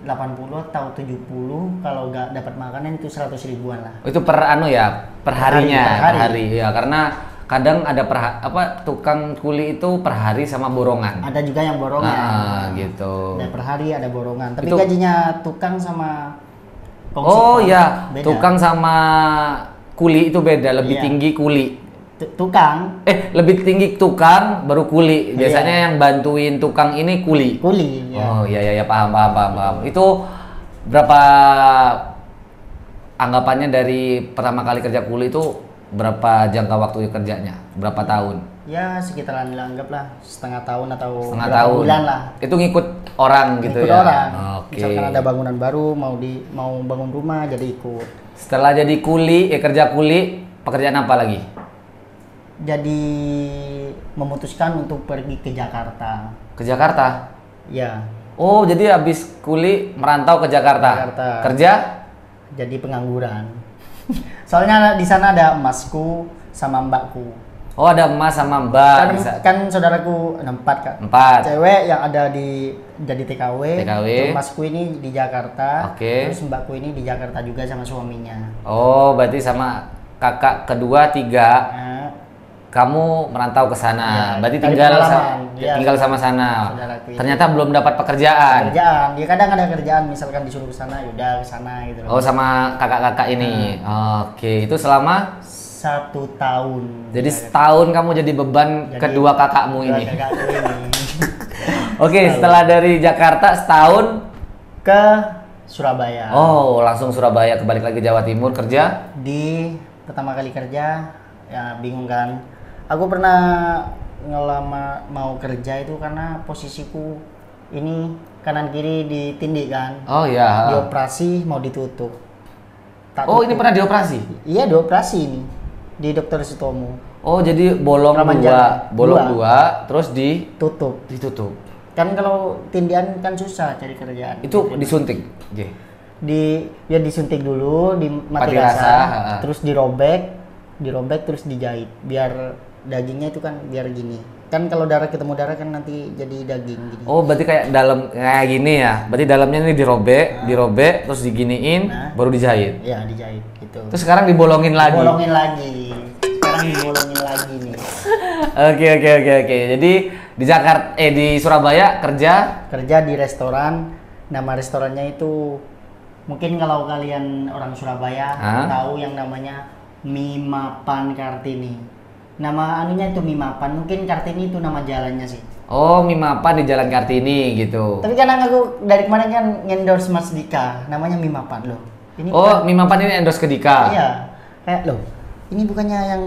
Speaker 2: 80 atau 70, kalau nggak dapat makanan itu 100 ribuan lah.
Speaker 1: Itu per anu ya, per harinya,
Speaker 2: Per hari.
Speaker 1: per hari. Ya, karena kadang ada tukang kuli itu per hari sama borongan.
Speaker 2: Ada juga yang borongan.
Speaker 1: Gitu.
Speaker 2: Ada per hari, ada borongan. Tapi
Speaker 1: Itu-
Speaker 2: gajinya tukang sama
Speaker 1: Oh
Speaker 2: kongsi
Speaker 1: ya,
Speaker 2: beda.
Speaker 1: tukang sama kuli itu beda, lebih
Speaker 2: Iya.
Speaker 1: tinggi kuli.
Speaker 2: Tukang
Speaker 1: Lebih tinggi tukang baru kuli. Biasanya
Speaker 2: Iya.
Speaker 1: yang bantuin tukang ini kuli.
Speaker 2: kuli ya.
Speaker 1: Oh iya paham. Itu berapa anggapannya dari pertama kali kerja kuli itu berapa jangka waktu kerjanya? Berapa tahun?
Speaker 2: Ya sekitaran anggaplah setengah tahun atau
Speaker 1: Setengah
Speaker 2: berapa
Speaker 1: tahun.
Speaker 2: bulan lah.
Speaker 1: Itu ngikut orang gitu
Speaker 2: Ikut
Speaker 1: ya.
Speaker 2: orang.
Speaker 1: Oke.
Speaker 2: Misalkan ada bangunan baru mau bangun rumah jadi ikut.
Speaker 1: Setelah jadi kuli, kerja kuli, pekerjaan apa lagi?
Speaker 2: Jadi memutuskan untuk pergi ke Jakarta.
Speaker 1: Ke Jakarta.
Speaker 2: Ya,
Speaker 1: Oh, jadi habis kuli merantau ke Jakarta.
Speaker 2: Jakarta.
Speaker 1: Kerja?
Speaker 2: jadi pengangguran. Soalnya di sana ada emasku sama mbakku.
Speaker 1: Oh, ada emas sama mbak.
Speaker 2: Kan,
Speaker 1: Bisa.
Speaker 2: kan saudaraku ada 4 kan.
Speaker 1: 4.
Speaker 2: Cewek yang ada jadi TKW.
Speaker 1: TKW.
Speaker 2: Terus emasku ini di Jakarta.
Speaker 1: Oke.
Speaker 2: Terus mbakku ini di Jakarta juga sama suaminya.
Speaker 1: Oh, berarti sama kakak kedua 3
Speaker 2: Nah,
Speaker 1: kamu merantau ke sana.
Speaker 2: Iya,
Speaker 1: Berarti
Speaker 2: dari
Speaker 1: tinggal
Speaker 2: pengalaman. Iya,
Speaker 1: tinggal sama sana.
Speaker 2: saudaraku itu.
Speaker 1: Ternyata belum dapat pekerjaan.
Speaker 2: Kerjaan, ya kadang ada kerjaan, misalkan disuruh ke sana, yaudah ke sana gitu loh.
Speaker 1: Oh, sama kakak-kakak ini. Oke, itu selama
Speaker 2: 1 tahun.
Speaker 1: jadi setahun kamu jadi beban
Speaker 2: Jadi
Speaker 1: kedua kakakmu ini.
Speaker 2: kakakku ini.
Speaker 1: Oke, setelah dari Jakarta setahun
Speaker 2: Ke Surabaya.
Speaker 1: oh, langsung Surabaya, kebalik lagi Jawa Timur kerja.
Speaker 2: Di pertama kali kerja, ya bingung kan. Aku pernah ngelama mau kerja itu karena posisiku ini kanan kiri ditindih kan.
Speaker 1: Oh ya.
Speaker 2: Dioperasi mau ditutup. Tak
Speaker 1: Oh,
Speaker 2: tutup.
Speaker 1: ini pernah dioperasi?
Speaker 2: Iya, dioperasi ini di Dokter Sutomo.
Speaker 1: Oh, jadi bolong
Speaker 2: Ramanjana.
Speaker 1: bolong
Speaker 2: Dua.
Speaker 1: dua, terus
Speaker 2: Tutup.
Speaker 1: ditutup.
Speaker 2: Kan kalau tindihan kan susah cari kerjaan.
Speaker 1: Itu disuntik, J.
Speaker 2: Ya disuntik dulu, di mati
Speaker 1: Mati rasa,
Speaker 2: rasa, terus dirobek terus dijahit biar dagingnya itu kan biar gini. Kan kalau darah ketemu darah kan nanti jadi daging gini.
Speaker 1: Oh, berarti kayak dalam kayak gini ya. Berarti dalamnya ini dirobek, terus diginiin, baru dijahit.
Speaker 2: Ya, dijahit gitu.
Speaker 1: Terus sekarang dibolongin lagi.
Speaker 2: Bolongin lagi. Sekarang dibolongin lagi nih.
Speaker 1: Oke. Jadi di Jakarta di Surabaya kerja
Speaker 2: Kerja di restoran. Nama restorannya itu mungkin kalau kalian orang Surabaya tahu yang namanya Mimapan Kartini. Nama anunya itu Mimapan, mungkin Kartini itu nama jalannya sih.
Speaker 1: Oh, Mimapan di Jalan Kartini gitu.
Speaker 2: Tapi karena aku dari kemarin kan endorse Mas Dika, namanya Mimapan loh. Ini
Speaker 1: Oh, Mimapan ini endorse ke Dika.
Speaker 2: Iya. Kayak loh, ini bukannya yang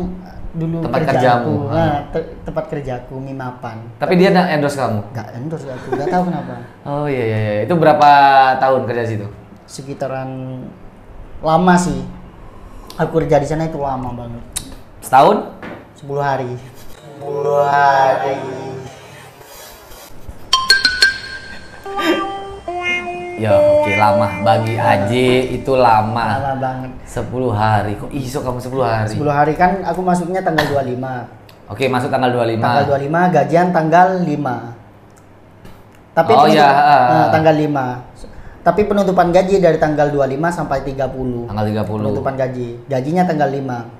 Speaker 2: dulu
Speaker 1: Tempat
Speaker 2: kerjaku.
Speaker 1: kerjamu.
Speaker 2: Nah, tempat kerjaku Mimapan.
Speaker 1: Tapi dia ada endorse kamu.
Speaker 2: Gak endorse aku, gak tahu kenapa.
Speaker 1: Oh iya. Itu berapa tahun kerja situ?
Speaker 2: Sekitaran lama sih. Aku kerja di sana itu lama banget.
Speaker 1: Setahun?
Speaker 2: 10 hari. 10 hari.
Speaker 1: Ya, oke, lama. Bagi Aji itu lama.
Speaker 2: Lama banget.
Speaker 1: 10 hari. Kok iso kamu 10 hari?
Speaker 2: 10 hari kan aku masuknya tanggal 25.
Speaker 1: Oke, masuk tanggal 25.
Speaker 2: Tanggal 25, gajian tanggal 5. Tapi
Speaker 1: Oh, ya,
Speaker 2: tanggal 5. Tapi penutupan gaji dari tanggal 25 sampai 30.
Speaker 1: Tanggal 30.
Speaker 2: Penutupan gaji. Gajinya tanggal 5.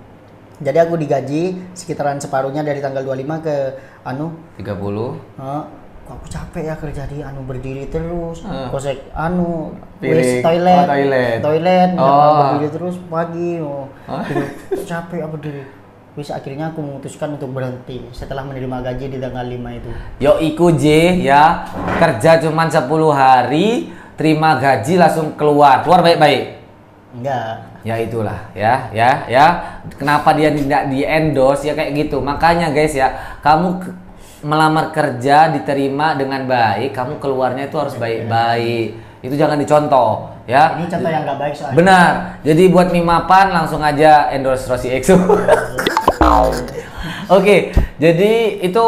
Speaker 2: Jadi aku digaji sekitaran separuhnya dari tanggal 25 ke
Speaker 1: 30.
Speaker 2: Kok aku capek ya kerja di berdiri terus. Kosek
Speaker 1: Piring.
Speaker 2: toilet.
Speaker 1: Oh, toilet.
Speaker 2: Berdiri terus pagi. Capek apa berdiri. Wis akhirnya aku memutuskan untuk berhenti setelah menerima gaji di tanggal 5 itu.
Speaker 1: Yo iku J ya, kerja cuman 10 hari, terima gaji langsung keluar baik-baik.
Speaker 2: Enggak.
Speaker 1: Ya itulah ya. Kenapa dia tidak di endorse ya kayak gitu. Makanya guys ya, kamu melamar kerja diterima dengan baik, kamu keluarnya itu harus baik-baik. Itu jangan dicontoh ya.
Speaker 2: Ini contoh yang nggak baik soalnya.
Speaker 1: Benar. Jadi buat Mimapan langsung aja endorse Rossi Exo. Oke, jadi itu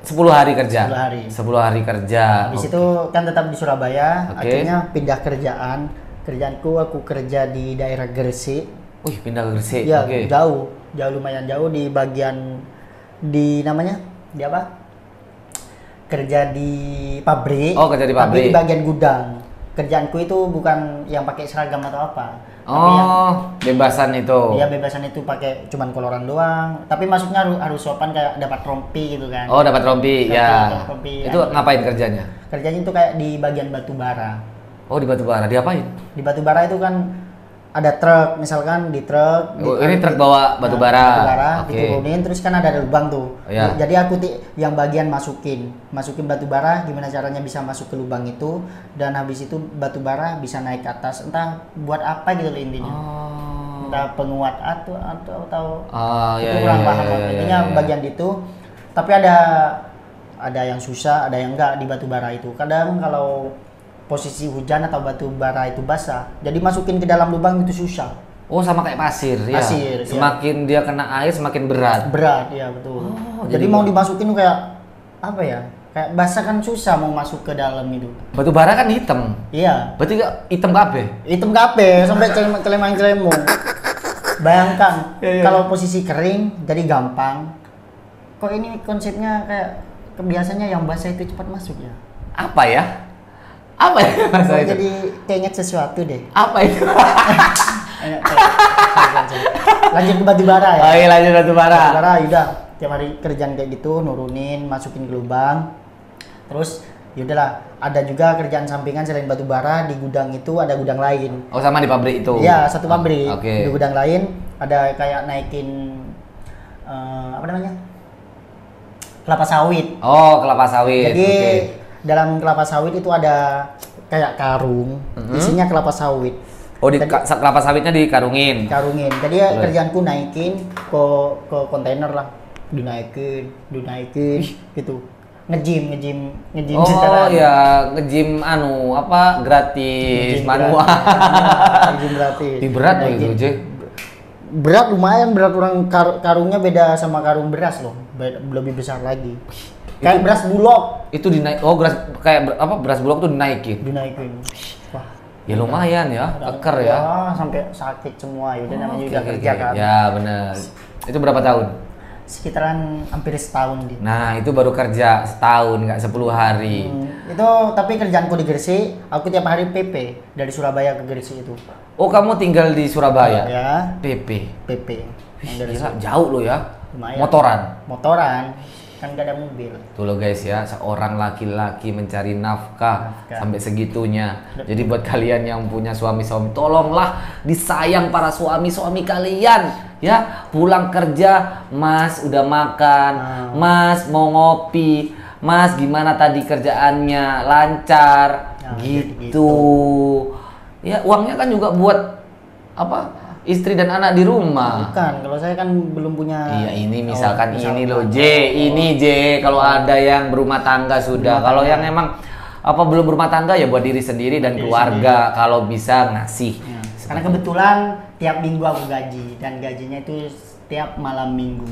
Speaker 1: 10 hari kerja. 10 hari kerja.
Speaker 2: Habis itu kan tetap di Surabaya,
Speaker 1: Oke.
Speaker 2: akhirnya pindah kerjaan. Kerjaanku aku kerja di daerah Gresik.
Speaker 1: Wih, pindah ke Gresik.
Speaker 2: Ya,
Speaker 1: Oke.
Speaker 2: jauh lumayan jauh di bagian di namanya di apa? Kerja di pabrik.
Speaker 1: Oh, kerja di
Speaker 2: Tapi
Speaker 1: pabrik.
Speaker 2: di bagian gudang. Kerjaanku itu bukan yang pakai seragam atau apa.
Speaker 1: Oh, bebasan itu.
Speaker 2: Iya, bebasan itu pakai cuman koloran doang. Tapi masuknya harus sopan kayak dapat rompi gitu kan.
Speaker 1: Oh, dapat rompi, ya.
Speaker 2: Dapat rompi,
Speaker 1: Itu ngapain kerjanya?
Speaker 2: Kerjanya itu kayak di bagian batu bara.
Speaker 1: Oh, di batubara. Diapain?
Speaker 2: Di batu bara itu kan ada truk, misalkan di truk.
Speaker 1: Oh, ini truk bawa batu bara. Oke.
Speaker 2: Diturunin terus kan ada lubang tuh.
Speaker 1: Ya.
Speaker 2: Jadi aku yang bagian masukin batu bara, gimana caranya bisa masuk ke lubang itu, dan habis itu batu bara bisa naik ke atas. Entah buat apa gitu loh intinya.
Speaker 1: Oh.
Speaker 2: Entah penguat atau
Speaker 1: Iya,
Speaker 2: itu kurang
Speaker 1: iya,
Speaker 2: paham.
Speaker 1: iya,
Speaker 2: Intinya
Speaker 1: iya.
Speaker 2: bagian itu. Tapi ada yang susah, ada yang enggak di batu bara itu. Kadang kalau posisi hujan atau batu bara itu basah, jadi masukin ke dalam lubang itu susah.
Speaker 1: Oh, sama kayak pasir, ya.
Speaker 2: Pasir, ya.
Speaker 1: Semakin dia kena air semakin berat.
Speaker 2: Berat, ya betul.
Speaker 1: Oh,
Speaker 2: jadi mau dimasukin kayak apa ya? Kayak basah kan susah mau masuk ke dalam itu.
Speaker 1: Batubara kan hitam.
Speaker 2: Iya.
Speaker 1: Berarti hitam kabeh.
Speaker 2: Hitam kape sampai celemang-celemong. Bayangkan
Speaker 1: Ya, ya.
Speaker 2: kalau posisi kering jadi gampang. Kok ini konsepnya kayak kebiasaannya yang basah itu cepat masuk ya?
Speaker 1: Apa ya? Apa ya masa itu?
Speaker 2: Jadi keinget sesuatu deh.
Speaker 1: Apa itu?
Speaker 2: Lanjut ke batu bara ya.
Speaker 1: Oh iya, lanjut batubara.
Speaker 2: Batu bara udah tiap hari kerjaan kayak gitu, nurunin, masukin ke lubang. Terus yaudahlah, ada juga kerjaan sampingan selain batu bara di gudang itu ada gudang lain.
Speaker 1: Oh sama di pabrik itu?
Speaker 2: Iya, satu pabrik.
Speaker 1: Oke.
Speaker 2: Di gudang lain ada kayak naikin apa namanya? Kelapa sawit.
Speaker 1: Oh, kelapa sawit.
Speaker 2: Jadi
Speaker 1: Oke.
Speaker 2: dalam kelapa sawit itu ada kayak karung, isinya kelapa sawit.
Speaker 1: Oh, kelapa sawitnya dikarungin.
Speaker 2: Karungin. Jadi ya kerjaanku naikin ke kontainer lah. Dinaikin gitu. Ngejim
Speaker 1: Oh
Speaker 2: secara
Speaker 1: ya, ngejim gratis,
Speaker 2: ngejim
Speaker 1: manual.
Speaker 2: ngejim gratis.
Speaker 1: Ih, berat loh
Speaker 2: Naikin.
Speaker 1: itu, J.
Speaker 2: Berat, lumayan berat, orang karungnya beda sama karung beras loh. Lebih besar lagi. Kayak beras bulog.
Speaker 1: Itu dinaik. Oh, beras bulog tuh dinaikin.
Speaker 2: Wah,
Speaker 1: Ya lumayan ya, keker ya.
Speaker 2: Sampai sakit semua. Yaudah namanya juga
Speaker 1: Oke,
Speaker 2: kerja
Speaker 1: oke.
Speaker 2: kan.
Speaker 1: Ya benar. Itu berapa tahun?
Speaker 2: Sekitaran hampir setahun dia.
Speaker 1: Nah, itu baru kerja setahun, nggak 10 hari.
Speaker 2: Itu tapi kerjaanku di Gresik, aku tiap hari PP dari Surabaya ke Gresik itu.
Speaker 1: Oh, kamu tinggal di Surabaya?
Speaker 2: Ya,
Speaker 1: PP.
Speaker 2: PP. Yang dari
Speaker 1: Gila, jauh lo ya.
Speaker 2: Lumayan.
Speaker 1: Motoran.
Speaker 2: Kan gak ada mobil.
Speaker 1: Tuh lo guys ya, seorang laki-laki mencari nafkah sampai segitunya. Jadi buat kalian yang punya suami-suami, tolonglah disayang para suami-suami kalian. Ya, pulang kerja, Mas udah makan, Mas mau ngopi, Mas gimana tadi kerjaannya, lancar, gitu. Ya, uangnya kan juga buat istri dan anak di rumah.
Speaker 2: Bukan, kalau saya kan belum punya.
Speaker 1: Iya, ini misalkan ini loh ini kalau ada yang berumah tangga sudah. Kalau yang emang belum berumah tangga ya buat diri sendiri dan keluarga kalau bisa ngasih.
Speaker 2: Ya. Karena kebetulan tiap minggu aku gaji dan gajinya itu tiap malam minggu.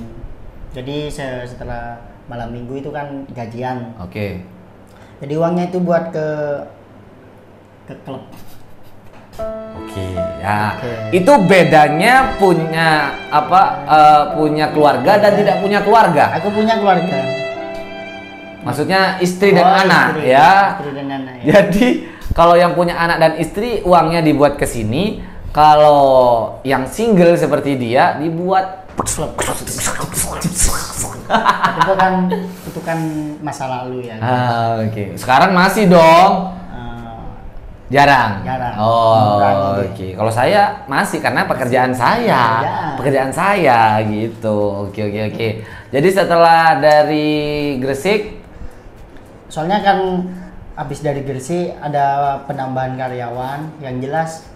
Speaker 2: Jadi setelah malam minggu itu kan gajian.
Speaker 1: Oke.
Speaker 2: Jadi uangnya itu buat ke klub.
Speaker 1: Oke, ya. Itu bedanya punya punya keluarga dan tidak punya keluarga.
Speaker 2: Aku punya keluarga.
Speaker 1: Maksudnya istri dan anak, ya.
Speaker 2: Istri dan anak, ya.
Speaker 1: Jadi kalau yang punya anak dan istri uangnya dibuat ke sini, kalau yang single seperti dia dibuat
Speaker 2: itu kan masa lalu ya.
Speaker 1: Oke. Sekarang masih dong. Jarang. Oh, oke. Kalau saya masih karena pekerjaan saya gitu. Oke. Jadi setelah dari Gresik,
Speaker 2: soalnya kan habis dari Gresik ada penambahan karyawan, yang jelas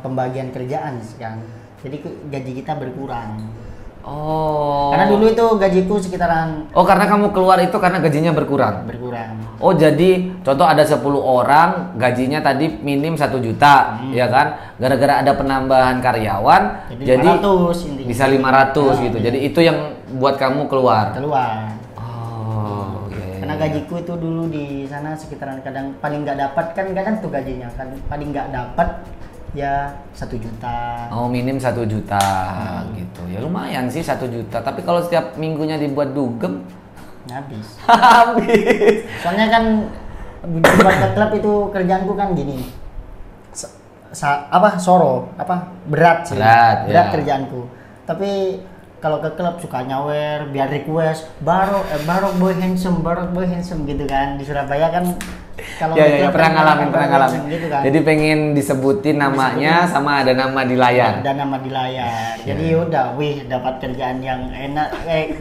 Speaker 2: pembagian kerjaan kan. Jadi gaji kita berkurang.
Speaker 1: Oh.
Speaker 2: Karena dulu itu gajiku sekitaran.
Speaker 1: Oh, karena kamu keluar itu karena gajinya berkurang.
Speaker 2: Berkurang.
Speaker 1: Oh, jadi contoh ada 10 orang, gajinya tadi minim 1 juta, ya kan? Gara-gara ada penambahan karyawan, jadi
Speaker 2: 500
Speaker 1: bisa 500 gitu.
Speaker 2: Iya.
Speaker 1: Jadi itu yang buat kamu keluar.
Speaker 2: Oh,
Speaker 1: iya.
Speaker 2: Karena gajiku itu dulu di sana sekitaran kadang paling nggak dapat kan kadang tuh gajinya kan paling nggak dapat ya 1 juta.
Speaker 1: Oh, minim 1 juta gitu. Ya lumayan sih 1 juta. Tapi kalau setiap minggunya dibuat dugem,
Speaker 2: habis.
Speaker 1: habis.
Speaker 2: Soalnya kan buat ke klub itu kerjaanku kan gini. Berat sih.
Speaker 1: Berat ya.
Speaker 2: Kerjaanku. Tapi kalau ke klub suka nyawer, biar request barok boy handsome gitu kan. Di Surabaya kan kalau
Speaker 1: ya, pernah ngalamin.
Speaker 2: gitu kan.
Speaker 1: Jadi pengen disebutin namanya sama ada nama di layar.
Speaker 2: Ada nama di layar. Jadi udah, dapat kerjaan yang enak.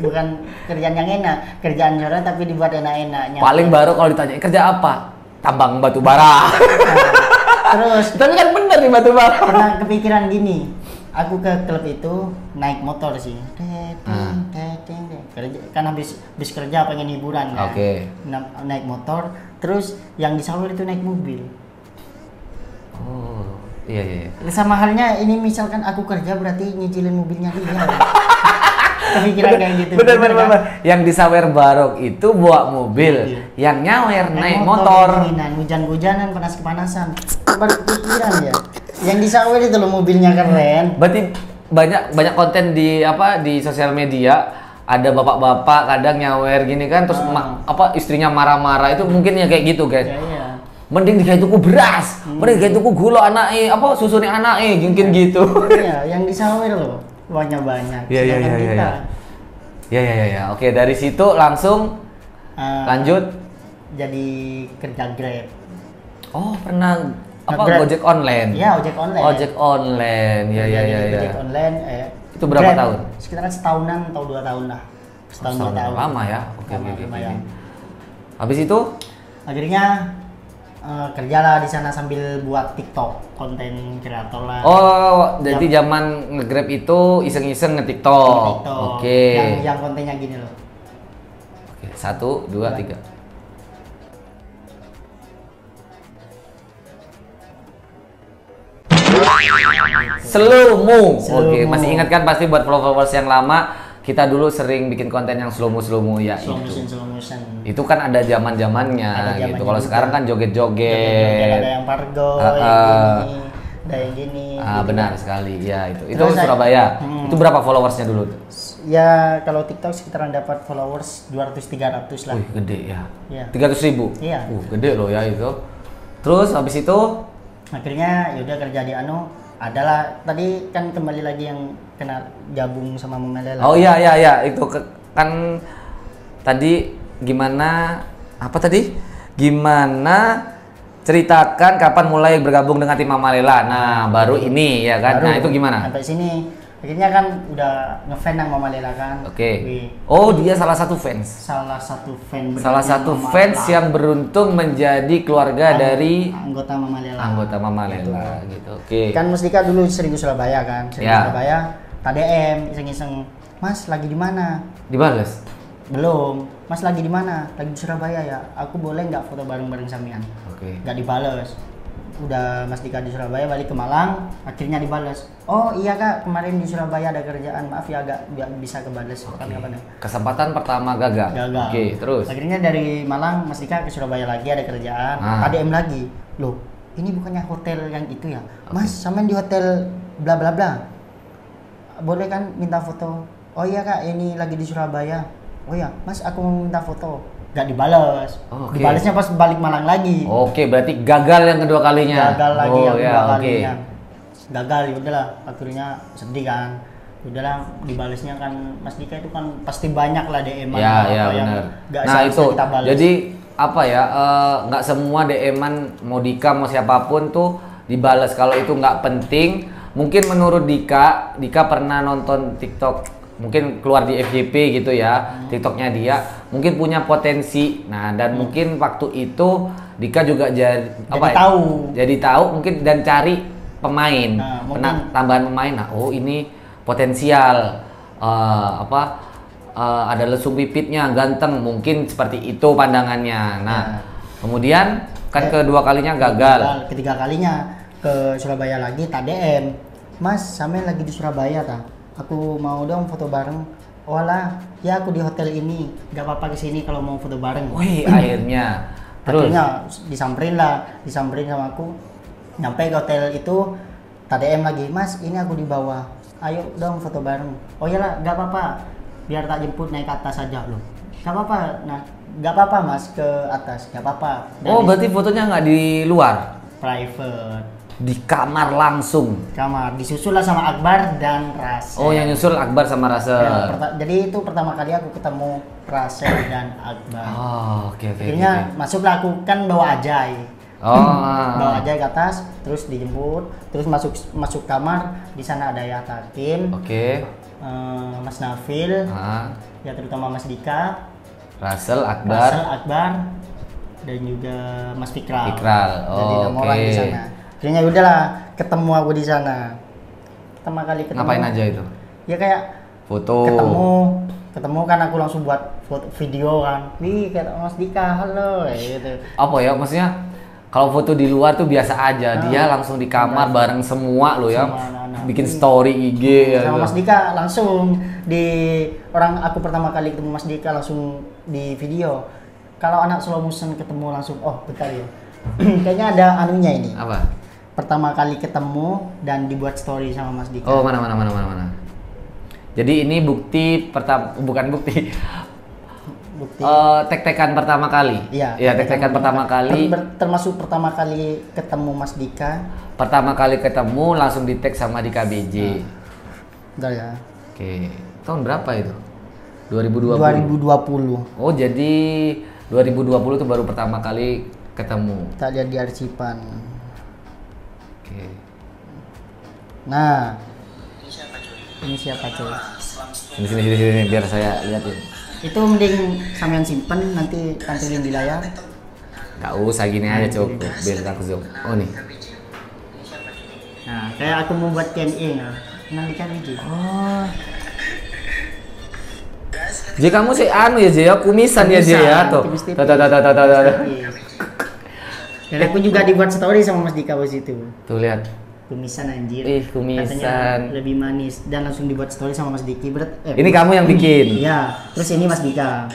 Speaker 2: Bukan kerjaan yang enak, kerjaan nyora tapi dibuat enak-enaknya.
Speaker 1: Paling baru kalau ditanya kerja apa? Tambang batu bara.
Speaker 2: Terus
Speaker 1: tapi kan bener nih batu bara.
Speaker 2: Pernah kepikiran gini, aku ke klub itu naik motor sih. Kan habis kerja pengen hiburan kan.
Speaker 1: Oke.
Speaker 2: Naik motor, terus yang disawer itu naik mobil.
Speaker 1: Oh, iya.
Speaker 2: Sama halnya ini misalkan aku kerja berarti nyicilin mobilnya dia. Kepikiran kayak gitu.
Speaker 1: Bener. Yang disawer barok itu bawa mobil, yang nyawer naik motor.
Speaker 2: Hujan-hujanan, panas-kepanasan. Baru kepikiran ya. Yang disawer itu loh mobilnya keren.
Speaker 1: Berarti banyak konten di sosial media. Ada bapak-bapak kadang nyawer gini kan, terus istrinya marah-marah, itu mungkin ya kayak gitu guys.
Speaker 2: Iya.
Speaker 1: Mending digawe tuku beras, mending digawe tuku gula anake, susune anake, mungkin gitu.
Speaker 2: Iya, yang disawer loh, uangnya banyak.
Speaker 1: Iya. Ya. Oke, dari situ langsung lanjut
Speaker 2: jadi kerja Grab.
Speaker 1: Oh, pernah apa
Speaker 2: Nge-Grab.
Speaker 1: Gojek online?
Speaker 2: Iya, ojek online.
Speaker 1: Ojek online. Ya.
Speaker 2: Ojek online.
Speaker 1: Itu berapa
Speaker 2: Grab,
Speaker 1: tahun?
Speaker 2: Sekitaran setahunan atau 2 tahun lah. Setahun 2 tahun.
Speaker 1: Lama ya. Oke.
Speaker 2: Lumayan.
Speaker 1: Habis itu
Speaker 2: Akhirnya kerjalah di sana sambil buat TikTok, konten kreator lah.
Speaker 1: oh, jadi zaman nge-Grab itu iseng-iseng nge-TikTok.
Speaker 2: TikTok.
Speaker 1: Oke.
Speaker 2: Yang kontennya gini loh.
Speaker 1: Oke, 1, 2, 3. Slow mo. Oke, masih ingat kan pasti buat followers yang lama kita dulu sering bikin konten yang slow mo ya
Speaker 2: Slow
Speaker 1: itu.
Speaker 2: motion.
Speaker 1: Itu kan ada zaman-zamannya gitu. Kalau sekarang kan joget-joget.
Speaker 2: Ada yang pargo, yang gini. Gitu.
Speaker 1: Benar sekali. Ya, itu. Itu
Speaker 2: Terus
Speaker 1: Surabaya. Itu berapa followersnya dulu?
Speaker 2: Ya kalau TikTok sekitaran dapat followers 200-300 lah.
Speaker 1: Wih, gede ya.
Speaker 2: Iya.
Speaker 1: 300.000.
Speaker 2: Iya.
Speaker 1: Gede loh ya itu. Terus habis itu
Speaker 2: Akhirnya yaudah kerja di adalah tadi kan kembali lagi yang kena gabung sama Memelela.
Speaker 1: oh iya itu kan tadi gimana apa tadi? Gimana ceritakan kapan mulai bergabung dengan tim Mama Lela. Nah, baru ini ya kan. Nah, itu gimana?
Speaker 2: Sampai sini akhirnya kan udah ngefans sama Mama Lela kan.
Speaker 1: Oke.
Speaker 2: Wih,
Speaker 1: Oh, dia salah satu fans.
Speaker 2: salah satu
Speaker 1: Salah satu
Speaker 2: Mama
Speaker 1: fans
Speaker 2: Lela.
Speaker 1: yang beruntung menjadi keluarga dari
Speaker 2: anggota Mama Lela.
Speaker 1: anggota Mama Lela gitu. Oke.
Speaker 2: Kan Mas Dika dulu sering di Surabaya kan. Sering di
Speaker 1: Ya.
Speaker 2: Surabaya, TDM iseng-iseng. Mas lagi di mana?
Speaker 1: Dibales.
Speaker 2: Belum. Mas lagi di mana? Lagi di Surabaya ya. Aku boleh nggak foto bareng-bareng samian?
Speaker 1: Oke.
Speaker 2: Nggak dibales. Udah Mas Dika di Surabaya balik ke Malang, akhirnya dibales. Oh iya kak, kemarin di Surabaya ada kerjaan, maaf ya agak nggak bisa kebales. Kapan-kapan ya.
Speaker 1: Kesempatan pertama gagal.
Speaker 2: Gagal.
Speaker 1: Oke, terus.
Speaker 2: Akhirnya dari Malang Mas Dika ke Surabaya lagi ada kerjaan, KDM lagi. Loh, ini bukannya hotel yang itu ya? Mas, sampean di hotel bla bla bla. Boleh kan minta foto? Oh iya kak, ini lagi di Surabaya. Oh iya, Mas aku mau minta foto. Gak dibales.
Speaker 1: Oke.
Speaker 2: Dibalesnya pas balik Malang lagi.
Speaker 1: Oke, berarti gagal yang kedua kalinya.
Speaker 2: Gagal lagi yang
Speaker 1: ya,
Speaker 2: kedua
Speaker 1: oke.
Speaker 2: kalinya. Gagal ya udahlah, akhirnya sedih kan. Udahlah dibalesnya kan Mas Dika itu kan pasti banyak lah DM-an
Speaker 1: Ya,
Speaker 2: apa yang
Speaker 1: benar.
Speaker 2: nggak
Speaker 1: Nah,
Speaker 2: seharusnya
Speaker 1: itu.
Speaker 2: kita bales.
Speaker 1: Jadi apa ya? Nggak semua DM-an mau Dika mau siapapun tuh dibales. Kalau itu nggak penting, mungkin menurut Dika pernah nonton TikTok, mungkin keluar di FYP gitu ya, TikToknya dia, mungkin punya potensi. Nah, dan mungkin waktu itu Dika juga jadi tahu mungkin dan cari pemain,
Speaker 2: mungkin.
Speaker 1: tambahan pemain. Nah, oh ini potensial, ada lesung pipitnya, ganteng, mungkin seperti itu pandangannya. Nah, kemudian kan kedua kalinya gagal.
Speaker 2: Ketiga kalinya ke Surabaya lagi TDM. Mas, sampe lagi di Surabaya ta? Aku mau dong foto bareng. Oh alah, ya aku di hotel ini. Gak apa-apa kesini kalau mau foto bareng.
Speaker 1: Wih, akhirnya. Terus?
Speaker 2: Akhirnya disamperin sama aku. Nyampe ke hotel itu, TDM lagi. Mas, ini aku di bawah. Ayo dong foto bareng. Oh iyalah, gak apa-apa. Biar tak jemput naik ke atas aja loh. Gak apa-apa. Nah, gak apa-apa mas ke atas. Gak apa-apa.
Speaker 1: Oh, berarti fotonya nggak di luar?
Speaker 2: Private.
Speaker 1: Di kamar langsung.
Speaker 2: Kamar disusul lah sama Akbar dan Rasel.
Speaker 1: Oh, yang nyusul Akbar sama Rasel.
Speaker 2: Ya, jadi itu pertama kali aku ketemu Rasel dan Akbar.
Speaker 1: Oh, oke.
Speaker 2: Akhirnya masuklah aku kan bawa Ajay.
Speaker 1: Oh,
Speaker 2: Bawa Ajay ke atas, terus dijemput, terus masuk kamar. Di sana ada Yata Kim,
Speaker 1: Oke.
Speaker 2: Mas Nafil, ya terutama Mas Dika,
Speaker 1: Rasel, Akbar,
Speaker 2: dan juga Mas Fikral. Jadi
Speaker 1: Oh,
Speaker 2: 6 orang di sana. Akhirnya udahlah ketemu aku di sana. Pertama kali ketemu.
Speaker 1: Ngapain aja itu?
Speaker 2: Ya kayak
Speaker 1: Foto.
Speaker 2: ketemu kan aku langsung buat foto video kan. Wih, kata Mas Dika, halo gitu.
Speaker 1: Apa ya? Maksudnya kalau foto di luar tuh biasa aja. Dia langsung di kamar bareng semua lo ya.
Speaker 2: anak-anak.
Speaker 1: Bikin story IG ya.
Speaker 2: Sama Mas Dika langsung aku pertama kali ketemu Mas Dika langsung di video. Kalau anak slow motion ketemu langsung, oh bentar ya. Kayaknya ada anunya ini.
Speaker 1: Apa?
Speaker 2: Pertama kali ketemu dan dibuat story sama Mas Dika.
Speaker 1: Oh, mana. Jadi ini bukti bukan bukti. Tek-tekan pertama kali.
Speaker 2: Iya.
Speaker 1: Iya, tek-tekan pertama kali.
Speaker 2: Termasuk pertama kali ketemu Mas Dika.
Speaker 1: Pertama kali ketemu langsung di tag sama di KBJ.
Speaker 2: Bentar ya.
Speaker 1: Oke. Tahun berapa itu? 2020.
Speaker 2: 2020.
Speaker 1: Oh, jadi 2020 itu baru pertama kali ketemu.
Speaker 2: Kita lihat di arsipan.
Speaker 1: Oke.
Speaker 2: Nah, ini siapa coy?
Speaker 1: Sini biar saya lihatin.
Speaker 2: Itu mending sampean simpen nanti tampilin di layar.
Speaker 1: Gak usah, gini aja cukup biar aku zoom. Oh nih.
Speaker 2: Nah, kayak aku mau buat Q&A ya. Nanti kan Ji.
Speaker 1: Oh. Ji, kamu sih anu ya Ji ya, kumisan ya Ji ya tuh.
Speaker 2: Dan aku juga dibuat story sama Mas Dika was itu.
Speaker 1: Tuh lihat.
Speaker 2: Kumisan anjir.
Speaker 1: Kumisan.
Speaker 2: Katanya lebih manis dan langsung dibuat story sama Mas Diki.
Speaker 1: Ini kamu yang bikin.
Speaker 2: Iya, terus ini Mas Dika.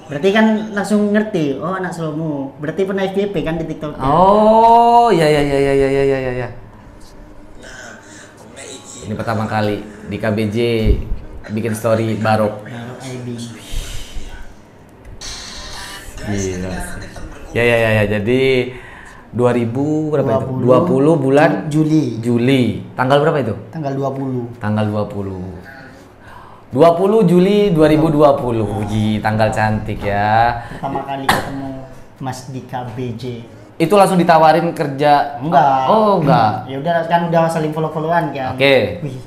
Speaker 2: Berarti kan langsung ngerti, oh anak Slomo. Berarti pernah FYP kan di TikTok.
Speaker 1: Oh, ya. Ini pertama kali di KBJ bikin story Barok.
Speaker 2: Barok ID.
Speaker 1: Gila. Ya. Jadi 2000 berapa itu? 20 bulan Juli. Tanggal berapa itu?
Speaker 2: Tanggal 20.
Speaker 1: Tanggal 20 Juli 2020. Wih, tanggal cantik ya.
Speaker 2: Pertama kali ketemu Mas Dika BJ.
Speaker 1: Itu langsung ditawarin kerja?
Speaker 2: Enggak.
Speaker 1: Oh, enggak.
Speaker 2: Ya udah kan udah saling follow-followan kan.
Speaker 1: Oke.
Speaker 2: Wih.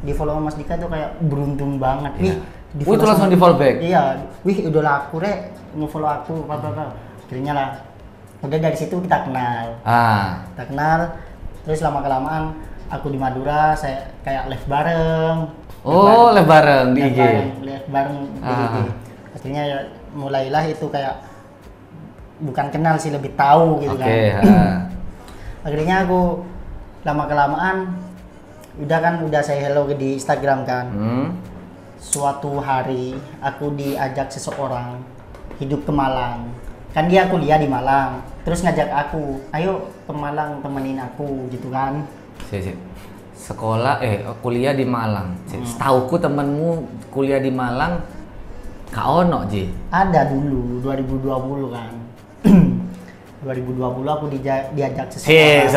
Speaker 2: Di follow Mas Dika tuh kayak beruntung banget.
Speaker 1: Iya.
Speaker 2: Wih,
Speaker 1: Itu langsung di follow back.
Speaker 2: Iya. Wih, idola aku rek, nge-follow aku apa. Akhirnya lah. Udah dari situ kita kenal. Kita kenal. Terus lama-kelamaan aku di Madura, saya kayak live bareng.
Speaker 1: Live bareng di IG.
Speaker 2: Live bareng di IG. Akhirnya ya mulailah itu kayak bukan kenal sih, lebih tahu gitu kan. Akhirnya aku lama-kelamaan udah saya hello di Instagram kan. Suatu hari aku diajak seseorang hidup ke Malang. Kan dia kuliah di Malang. Terus ngajak aku, ayo ke Malang temenin aku gitu kan.
Speaker 1: Sekolah kuliah di Malang. Setauku temenmu kuliah di Malang Kak Ono Ji.
Speaker 2: Ada dulu 2020 kan. 2020 aku diajak
Speaker 1: seseorang.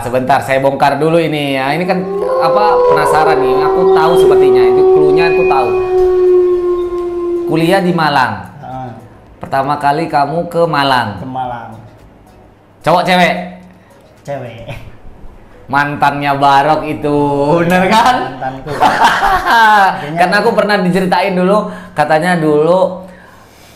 Speaker 1: Sebentar saya bongkar dulu ini ya. Ini kan penasaran nih. Aku tahu sepertinya itu cluenya aku tahu. Kuliah di Malang. Pertama kali kamu ke Malang. Cowok cewek?
Speaker 2: Cewek.
Speaker 1: Mantannya Barok itu, bener kan?
Speaker 2: Mantanku.
Speaker 1: Karena aku pernah diceritain dulu, katanya dulu